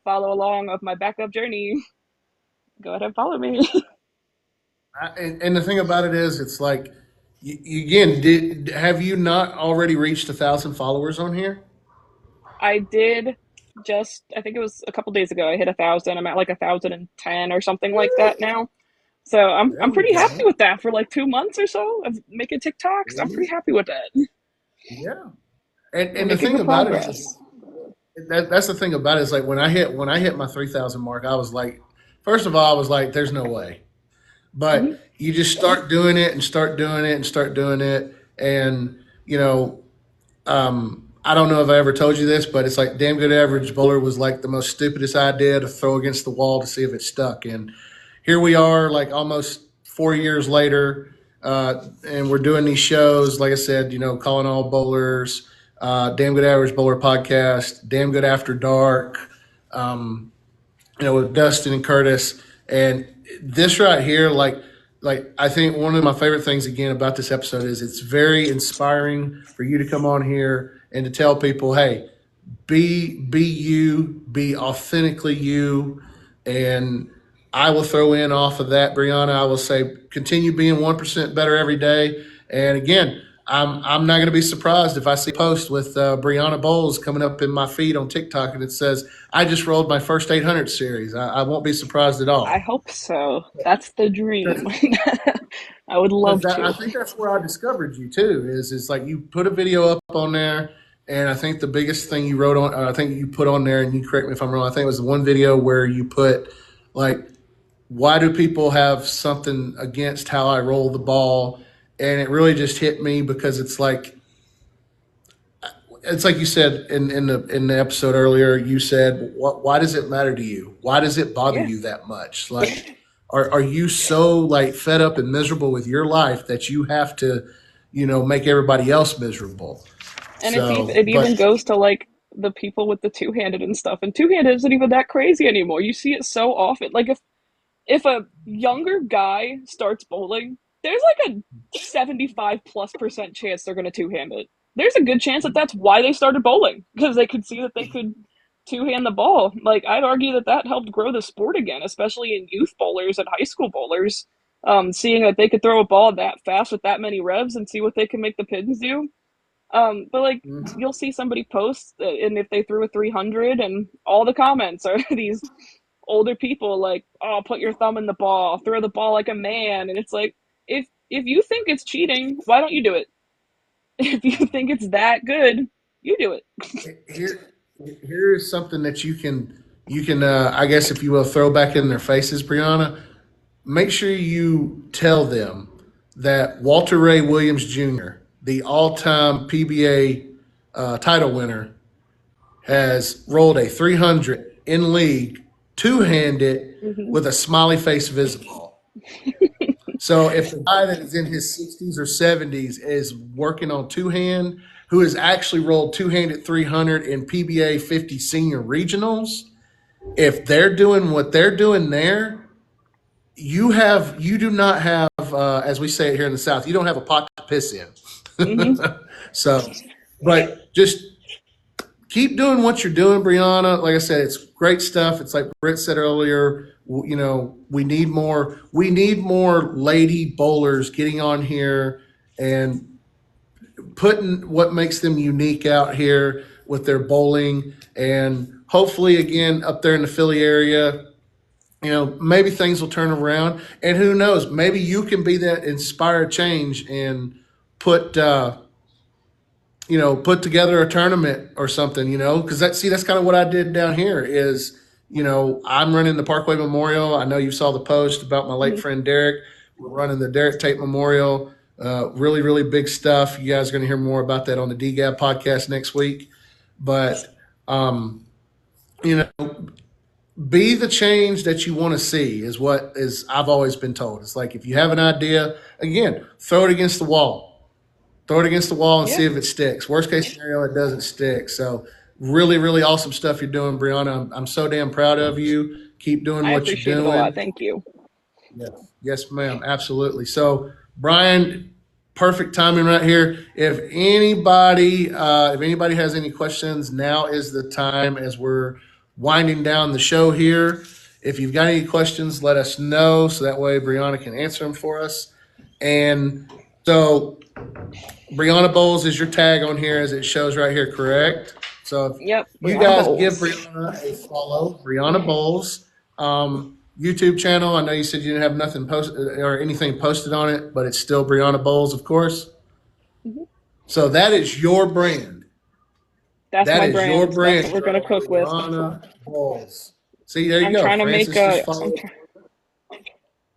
Speaker 2: follow along of my backup journey, go ahead and follow me.
Speaker 1: And the thing about it is, it's like Again, have you not already reached 1,000 followers on here?
Speaker 2: I did just, I think it was a couple days ago. I hit 1,000. I'm at like 1,010 or something like that now. So
Speaker 1: There
Speaker 2: I'm
Speaker 1: we
Speaker 2: pretty happy
Speaker 1: go.
Speaker 2: with that for like 2 months or so of making TikToks. I'm pretty happy with that.
Speaker 1: Yeah.
Speaker 2: We're
Speaker 1: And the
Speaker 2: making
Speaker 1: thing
Speaker 2: good
Speaker 1: about it is
Speaker 2: progress.
Speaker 1: that's the thing about it is like when I hit my 3,000 mark, I was like, first of all, I was like, there's no way.
Speaker 2: Hmm.
Speaker 1: But you just start doing it and start doing it and start doing it, and you know, I don't know if I ever told you this, but it's like damn good average bowler was like the most stupidest idea to throw against the wall to see if it stuck. And here we are, like almost 4 years later, and we're doing these shows. Like I said, calling all bowlers, damn good average bowler podcast, damn good after dark. Um, with Dustin and Curtis. And this right here, like I think one of my favorite things again about this episode is it's very inspiring for you to come on here and to tell people, hey, be you, be authentically you, and I will throw in off of that, Brianna. I will say continue being 1% better every day. And again, I'm not going to be surprised if I see a post with Brianna Bowles coming up in my feed on TikTok and it says I just rolled my first 800 series. I won't be surprised at
Speaker 2: I
Speaker 1: all.
Speaker 2: hope so. That's the dream. I would
Speaker 1: Because
Speaker 2: love
Speaker 1: I
Speaker 2: to.
Speaker 1: think that's where I discovered you too. Is like you put a video up on there, and I think the biggest thing you wrote on, I think you put on there, and you correct me if I'm wrong. I think it was the one video where you put like, why do people have something against how I roll the ball? And it really just hit me because it's like you said in the episode earlier. You said, why does it matter to you? Why does it bother
Speaker 2: Yeah.
Speaker 1: you that much? Like, are you so like fed up and miserable with your life that you have to, make everybody else miserable?
Speaker 2: And it's even
Speaker 1: So,
Speaker 2: it
Speaker 1: but
Speaker 2: even goes to like the people with the two-handed and stuff. And two-handed isn't even that crazy anymore. You see it so often. Like if a younger guy starts bowling, there's like a 75+% chance they're going to two-hand it. There's a good chance that that's why they started bowling because they could see that they could two-hand the ball. Like I'd argue that that helped grow the sport again, especially in youth bowlers and high school bowlers. Seeing that they could throw a ball that fast with that many revs and see what they can make the pins do. But like you'll see somebody post, and if they threw a 300, and all the comments are these older people like, "Oh, put your thumb in the ball, throw the ball like a man," and it's like, if you think it's cheating, why don't you do it? If you think it's that good, you do it.
Speaker 1: here, here is something that you can, I guess, if you will, throw back in their faces, Brianna. Make sure you tell them that Walter Ray Williams Jr., the all-time PBA title winner, has rolled a 300 in league two-handed
Speaker 2: Hmm.
Speaker 1: with a smiley face visible. So if the guy that is in his 60s or 70s is working on two-hand, who has actually rolled two-handed 300 in PBA 50 senior regionals, if they're doing what they're doing there, you do not have, as we say it here in the South, you don't have a pot to piss in.
Speaker 2: Hmm.
Speaker 1: So, but just keep doing what you're doing, Brianna. Like I said, it's great stuff. It's like Britt said earlier. We need more lady bowlers getting on here and putting what makes them unique out here with their bowling, and hopefully, again, up there in the Philly area, maybe things will turn around, and who knows, maybe you can be that inspired change and put put together a tournament or something, because that's kind of what I did down here is, I'm running the Parkway Memorial. I know you saw the post about my late
Speaker 2: Hmm.
Speaker 1: friend Derek. We're running the Derek Tate Memorial. Really, really big stuff. You guys are going to hear more about that on the DGAB podcast next week. But, um, you know, be the change that you want to see is what is I've always been told. It's like if you have an idea, again, throw it against the wall. Throw it against the wall and
Speaker 2: Yeah,
Speaker 1: see if it sticks. Worst case scenario, it doesn't stick. So really, really awesome stuff you're doing, Brianna. I'm so damn proud of you. Keep doing
Speaker 2: I
Speaker 1: what you're
Speaker 2: appreciate it a lot.
Speaker 1: doing.
Speaker 2: Thank you.
Speaker 1: Yes, yes, ma'am. Absolutely. So, Brian, perfect timing right here. If anybody has any questions, now is the time as we're winding down the show here. If you've got any questions, let us know so that way Brianna can answer them for us. And So Brianna Bowles is your tag on here as it shows right here, correct? So if
Speaker 2: Yep,
Speaker 1: you
Speaker 2: Breanna
Speaker 1: guys give
Speaker 2: Bowles.
Speaker 1: Brianna a follow, Brianna Bowles, YouTube channel. I know you said you didn't have nothing posted or anything posted on it, but it's still Brianna Bowles, of course.
Speaker 2: Mhm.
Speaker 1: So that is your brand.
Speaker 2: That's
Speaker 1: That
Speaker 2: my
Speaker 1: is your
Speaker 2: brand. That's what
Speaker 1: brand,
Speaker 2: we're gonna
Speaker 1: girl.
Speaker 2: cook with.
Speaker 1: Brianna Bowles. See, there you
Speaker 2: I'm
Speaker 1: go.
Speaker 2: trying to make
Speaker 1: Francis just
Speaker 2: a.
Speaker 1: followed.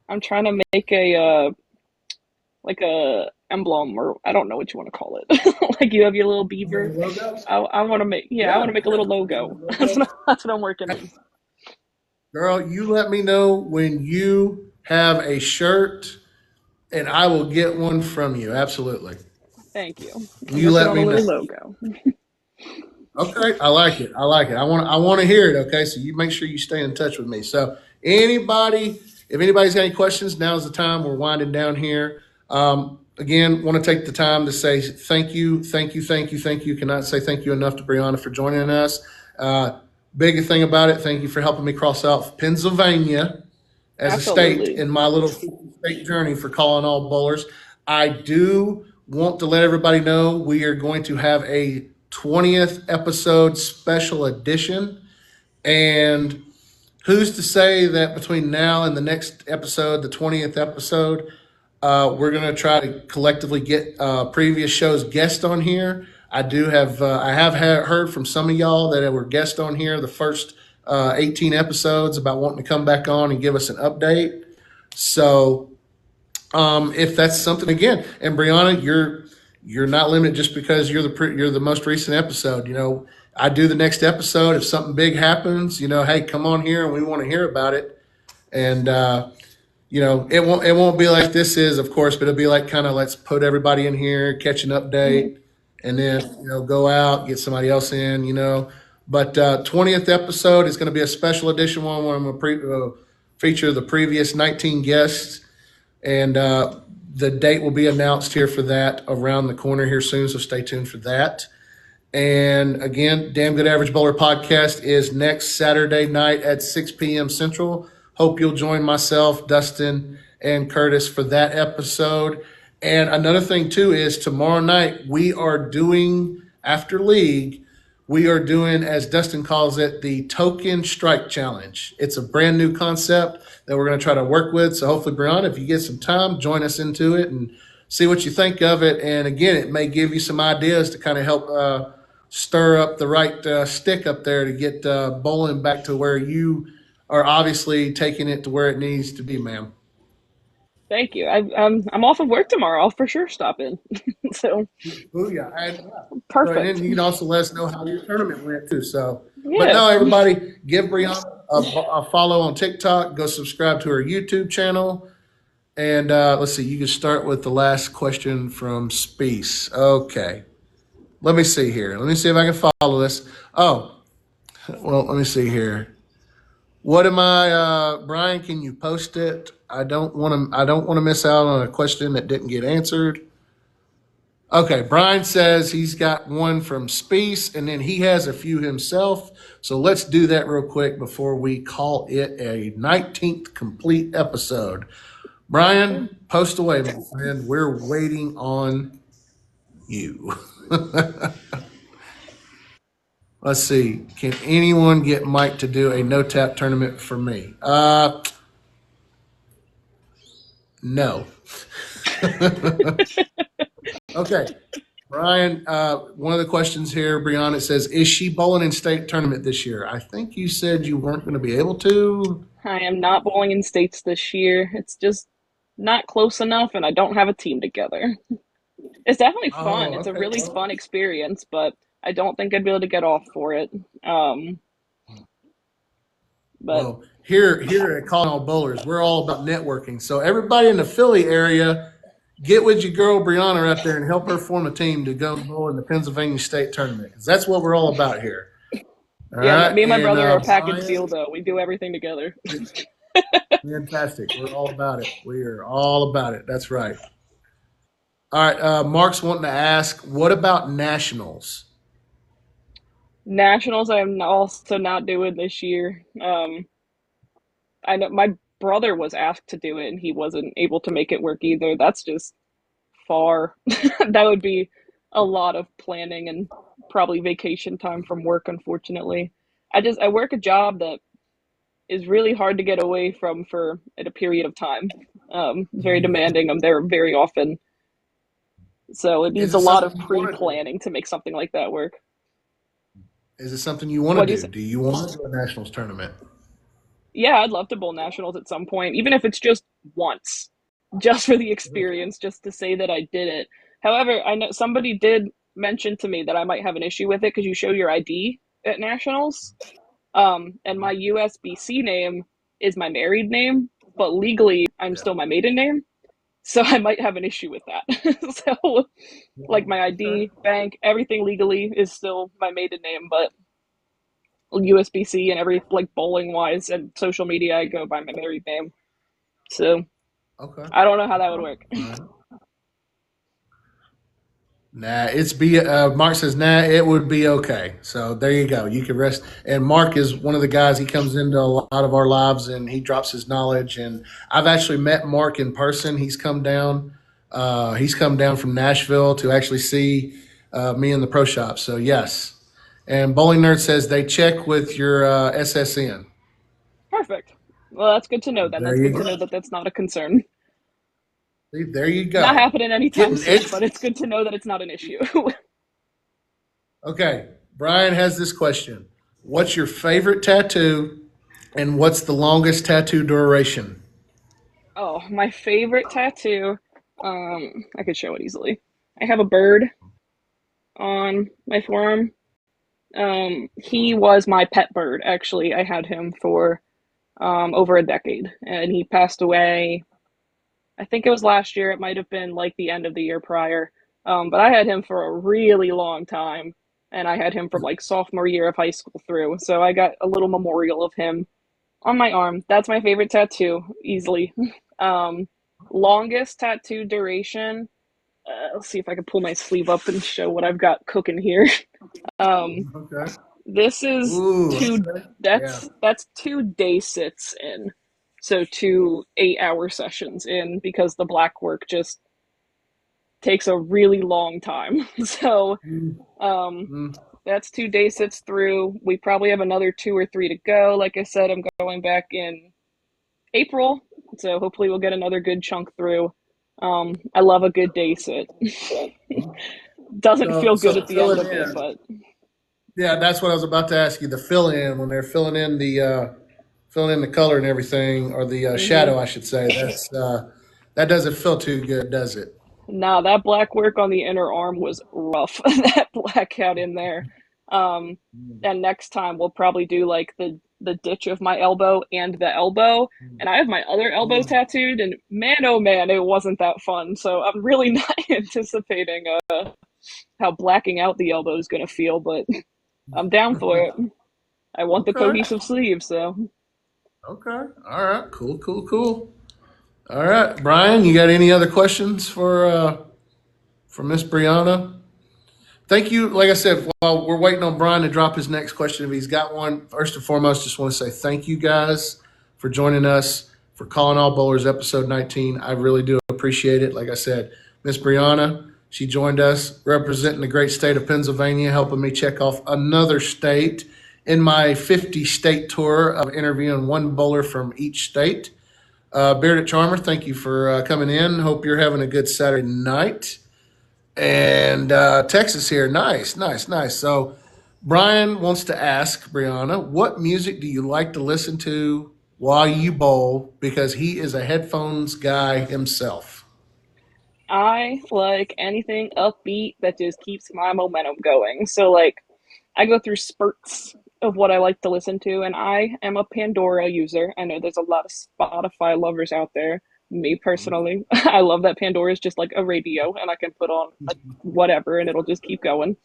Speaker 2: I'm trying to make like a emblem, or I don't know what you want to call it. Like you have your little beaver.
Speaker 1: Logo?
Speaker 2: I want to make, yeah, I want
Speaker 1: Yeah.
Speaker 2: to make a little logo. That's what I'm working on.
Speaker 1: Girl, you let me know when you have a shirt and I will get one from you. Absolutely.
Speaker 2: Thank you. I'm
Speaker 1: You
Speaker 2: working
Speaker 1: let
Speaker 2: on a
Speaker 1: me know.
Speaker 2: little logo.
Speaker 1: Okay, I like it. I like it. I want to hear it. Okay, so you make sure you stay in touch with me. So anybody, if anybody's got any questions, now's the time. We're winding down here. Again, want to take the time to say thank you, thank you, thank you, thank you. Cannot say thank you enough to Brianna for joining us. Big thing about it, thank you for helping me cross out Pennsylvania as a state
Speaker 2: Absolutely.
Speaker 1: in my little state journey for calling all bowlers. I do want to let everybody know we are going to have a 20th episode special edition. And who's to say that between now and the next episode, the 20th episode, we're going to try to collectively get previous shows guest on here. I have heard from some of y'all that were guest on here the first 18 episodes about wanting to come back on and give us an update. So if that's something again, and Brianna, you're not limited just because you're the most recent episode. I do the next episode. If something big happens, hey, come on here and we want to hear about it. And it won't be like this is, of course, but it'll be like kind of let's put everybody in here, catch an
Speaker 2: Hmm.
Speaker 1: update, and then go out get somebody else in. But 20th episode is going to be a special edition one where I'm going to feature the previous 19 guests, and the date will be announced here for that around the corner here soon. So stay tuned for that. And again, Damn Good Average Bowler podcast is next Saturday night at 6 p.m. Central. Hope you'll join myself, Dustin, and Curtis for that episode. And another thing, too, is tomorrow night we are doing, after league, we are doing, as Dustin calls it, the Token Strike Challenge. It's a brand new concept that we're going to try to work with. So hopefully, Brian, if you get some time, join us into it and see what you think of it. And again, it may give you some ideas to kind of help stir up the right stick up there to get bowling back to where you are obviously taking it to where it needs to be, ma'am.
Speaker 2: Thank you. I'm off of work tomorrow. I'll for sure stop in. So
Speaker 1: Booyah. So, and then
Speaker 2: perfect.
Speaker 1: you can also let us know how your tournament went too. So, but
Speaker 2: Yeah.
Speaker 1: no, everybody, give Brianna a follow on TikTok. Go subscribe to her YouTube channel. And let's see, you can start with the last question from Speece. Okay. Let me see here. Let me see if I can follow this. Oh, well, let me see here. What am I, Brian? Can you post it? I don't want to. I don't want to miss out on a question that didn't get answered. Okay, Brian says he's got one from Speece, and then he has a few himself. So let's do that real quick before we call it a 19th complete episode. Brian, post away, my friend. We're waiting on you. Let's see. Can anyone get Mike to do a no tap tournament for me? No. Okay. Brian, one of the questions here, Brianna, says, is she bowling in state tournament this year? I think you said you weren't going to be able to.
Speaker 2: I am not bowling in states this year. It's just not close enough, and I don't have a team together. It's definitely fun.
Speaker 1: Oh,
Speaker 2: It's a
Speaker 1: okay.
Speaker 2: really fun experience, but I don't think I'd be able to get off for it. Um, but
Speaker 1: Well, here at Calling All Bowlers, we're all about networking. So everybody in the Philly area, get with your girl Brianna up there and help her form a team to go bowl in the Pennsylvania State Tournament. 'Cause that's what we're all about here. All
Speaker 2: yeah,
Speaker 1: right,
Speaker 2: me and my
Speaker 1: and
Speaker 2: brother are a package
Speaker 1: Brian,
Speaker 2: deal, though. We do everything together.
Speaker 1: fantastic. We're all about it. We are all about it. That's right. All right, Mark's wanting to ask, what about nationals?
Speaker 2: Nationals, I'm also not doing this year. I know my brother was asked to do it, and he wasn't able to make it work either. That's just far. That would be a lot of planning and probably vacation time from work, unfortunately. I work a job that is really hard to get away from for at a period of time. Very demanding. I'm there very often. So it
Speaker 1: Is
Speaker 2: needs
Speaker 1: it
Speaker 2: a lot
Speaker 1: something
Speaker 2: of
Speaker 1: you want to do?
Speaker 2: pre-planning to make something like that work.
Speaker 1: Is it something you want
Speaker 2: What
Speaker 1: to
Speaker 2: do you
Speaker 1: do?
Speaker 2: say?
Speaker 1: Do you want to do a nationals tournament?
Speaker 2: Yeah, I'd love to bowl nationals at some point, even if it's just once, just for the experience, just to say that I did it. However, I know somebody did mention to me that I might have an issue with it because you show your ID at nationals. And my USBC name is my married name, but legally I'm
Speaker 1: Yeah.
Speaker 2: still my maiden name. So I might have an issue with that. So, like my
Speaker 1: Okay.
Speaker 2: ID, bank, everything legally is still my maiden name, but USBC and every like bowling wise and social media, I go by my married name. So
Speaker 1: Okay.
Speaker 2: I don't know how that would
Speaker 1: Okay.
Speaker 2: work.
Speaker 1: All right. Nah, it's be. Mark says, nah, it would be okay. So there you go. You can rest. And Mark is one of the guys. He comes into a lot of our lives and he drops his knowledge. And I've actually met Mark in person. He's come down. He's come down from Nashville to actually see me in the pro shop. So yes. And Bowling Nerd says they check with your SSN.
Speaker 2: Perfect. Well, that's good to know then.
Speaker 1: There
Speaker 2: That's
Speaker 1: you
Speaker 2: good to
Speaker 1: go.
Speaker 2: know that that's not a concern.
Speaker 1: See, there you
Speaker 2: Not
Speaker 1: go.
Speaker 2: happening anytime
Speaker 1: Getting
Speaker 2: soon,
Speaker 1: it.
Speaker 2: but it's good to know that it's not an issue.
Speaker 1: Okay. Brian has this question. What's your favorite tattoo and what's the longest tattoo duration?
Speaker 2: Oh, my favorite tattoo. I could show it easily. I have a bird on my forearm. He was my pet bird, actually. I had him for over a decade, and he passed away. I think it was last year. It might have been like the end of the year prior. But I had him for a really long time, and I had him from like sophomore year of high school through. So I got a little memorial of him on my arm. That's my favorite tattoo, easily. Um, Longest tattoo duration. Let's see if I can pull my sleeve up and show what I've got cooking here. Um,
Speaker 1: Okay.
Speaker 2: this is
Speaker 1: Ooh.
Speaker 2: two.
Speaker 1: Okay. Yeah.
Speaker 2: That's 2 day sits in, so 2 8-hour sessions in because the black work just takes a really long time. So
Speaker 1: Mm,
Speaker 2: um,
Speaker 1: mm.
Speaker 2: that's 2 day sits through. We probably have another 2 or 3 to go. Like I said, I'm going back in April, so hopefully we'll get another good chunk through. I love a good day sit. Doesn't
Speaker 1: So,
Speaker 2: feel
Speaker 1: so
Speaker 2: good at
Speaker 1: to
Speaker 2: the
Speaker 1: fill
Speaker 2: end
Speaker 1: it
Speaker 2: of it,
Speaker 1: in,
Speaker 2: but
Speaker 1: yeah, that's what I was about to ask you. The fill in when they're filling in the color and everything, or the
Speaker 2: mm-hmm.
Speaker 1: shadow, I should say. That doesn't feel too good, does it?
Speaker 2: Nah, that black work on the inner arm was rough. That blackout in there. Um, and next time we'll probably do like the ditch of my elbow and the elbow. And I have my other elbow
Speaker 1: Mm.
Speaker 2: tattooed, and man, oh man, it wasn't that fun. So I'm really not anticipating how blacking out the elbow is gonna feel, but I'm down for it. I want the
Speaker 1: Okay.
Speaker 2: cohesive sleeve, so
Speaker 1: Okay. All right. Cool. Cool. Cool. All right, Brian. You got any other questions for Miss Brianna? Thank you. Like I said, while we're waiting on Brian to drop his next question, if he's got one, first and foremost, just want to say thank you guys for joining us for Calling All Bowlers episode 19. I really do appreciate it. Like I said, Miss Brianna, she joined us representing the great state of Pennsylvania, helping me check off another state in my 50 state tour of interviewing one bowler from each state. Bearded Charmer, thank you for coming in. Hope you're having a good Saturday night. And Texas here, nice, nice, nice. So, Brian wants to ask Brianna, what music do you like to listen to while you bowl? Because he is a headphones guy himself.
Speaker 2: I like anything upbeat that just keeps my momentum going. So like I go through spurts of what I like to listen to, and I am a Pandora user. I know there's a lot of Spotify lovers out there. Me personally, I love that Pandora is just like a radio, and I can put on like whatever, and it'll just keep going.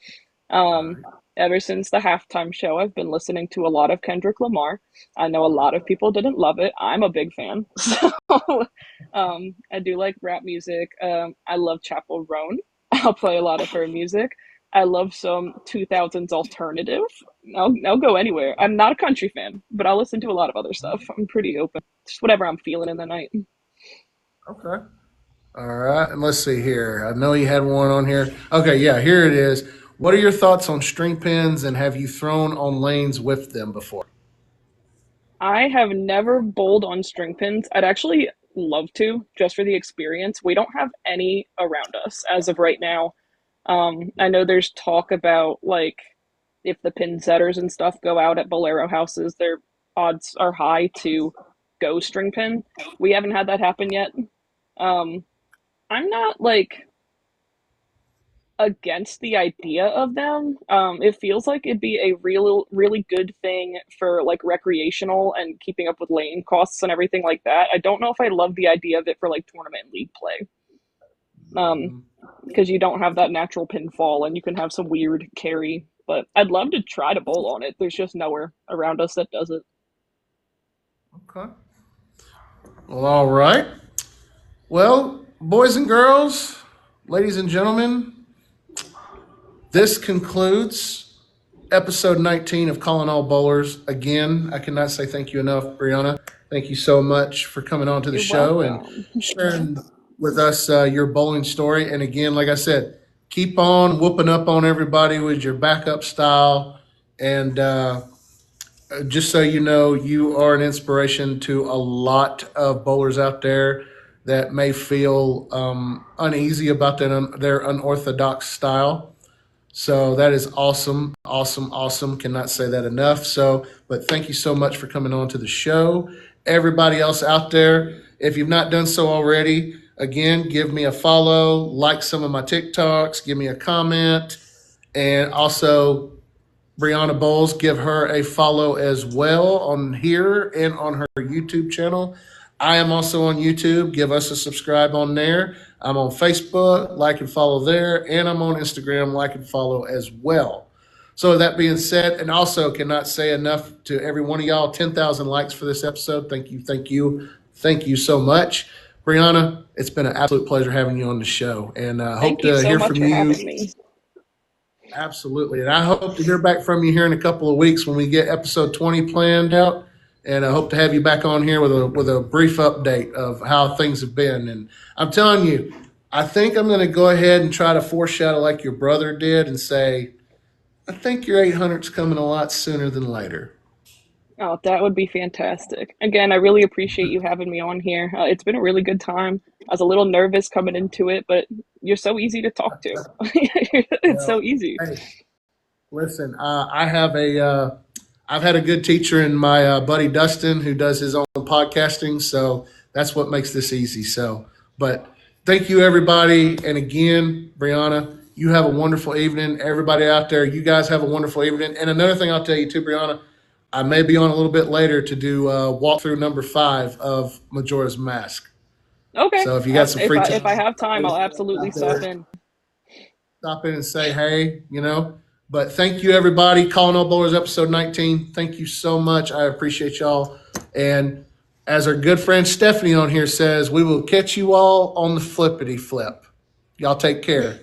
Speaker 2: Um,
Speaker 1: Nice.
Speaker 2: Ever since the halftime show, I've been listening to a lot of Kendrick Lamar. I know a lot of people didn't love it. I'm a big fan. So I do like rap music. I love Chapel Roan. I'll play a lot of her music. I love some 2000s alternative. I'll go anywhere. I'm not a country fan, but I'll listen to a lot of other stuff. I'm pretty open. Just whatever I'm feeling in the night.
Speaker 1: Okay. All right, and let's see here. I know you had one on here. Okay, yeah, here it is. What are your thoughts on string pins, and have you thrown on lanes with them before?
Speaker 2: I have never bowled on string pins. I'd actually love to, just for the experience. We don't have any around us as of right now. I know there's talk about like if the pin setters and stuff go out at Bolero houses, their odds are high to go string pin. We haven't had that happen yet. Um, I'm not like against the idea of them. It feels like it'd be a really good thing for like recreational and keeping up with lane costs and everything like that. I don't know if I love the idea of it for like tournament and league play. Um,
Speaker 1: Mhm.
Speaker 2: because you don't have that natural pinfall and you can have some weird carry. But I'd love to try to bowl on it. There's just nowhere around us that does it.
Speaker 1: Okay. Well, all right. Well, boys and girls, ladies and gentlemen, this concludes episode 19 of Calling All Bowlers. Again, I cannot say thank you enough, Brianna. Thank you so much for coming on to the
Speaker 2: You're
Speaker 1: show and
Speaker 2: welcome.
Speaker 1: sharing with us your bowling story. And again, like I said, keep on whooping up on everybody with your backup style. And just so you know, you are an inspiration to a lot of bowlers out there that may feel uneasy about their unorthodox style. So that is awesome, awesome, awesome. Cannot say that enough. So, but thank you so much for coming on to the show. Everybody else out there, if you've not done so already, again, give me a follow, like some of my TikToks, give me a comment, and also Brianna Bowles, give her a follow as well on here and on her YouTube channel. I am also on YouTube. Give us a subscribe on there. I'm on Facebook, like and follow there, and I'm on Instagram, like and follow as well. So that being said, and also cannot say enough to every one of y'all. 10,000 likes for this episode. Thank you, thank you, thank you so much, Brianna. It's been an absolute pleasure having you on the show, and hope
Speaker 2: Thank you
Speaker 1: to
Speaker 2: so
Speaker 1: hear
Speaker 2: much
Speaker 1: from
Speaker 2: for
Speaker 1: you.
Speaker 2: having me.
Speaker 1: Absolutely. And I hope to hear back from you here in a couple of weeks when we get episode 20 planned out. And I hope to have you back on here with a brief update of how things have been. And I'm telling you, I think I'm going to go ahead and try to foreshadow like your brother did and say, I think your 800's coming a lot sooner than later.
Speaker 2: Oh, that would be fantastic. Again, I really appreciate you having me on here. It's been a really good time. I was a little nervous coming into it, but you're so easy to talk to. It's so
Speaker 1: Well,
Speaker 2: easy.
Speaker 1: hey, listen, I've had a good teacher in my buddy Dustin who does his own podcasting, so that's what makes this easy. So, but thank you everybody, and again, Brianna, you have a wonderful evening. Everybody out there, you guys have a wonderful evening. And another thing I'll tell you too, Brianna, I may be on a little bit later to do walkthrough number 5 of Majora's Mask.
Speaker 2: Okay.
Speaker 1: So if you got some free
Speaker 2: If I
Speaker 1: time
Speaker 2: have time, I'll absolutely
Speaker 1: out
Speaker 2: stop
Speaker 1: there,
Speaker 2: in.
Speaker 1: stop in and say hey, you know. But thank you, everybody. Calling All Bowlers, episode 19. Thank you so much. I appreciate y'all. And as our good friend Stephanie on here says, we will catch you all on the flippity flip. Y'all take care.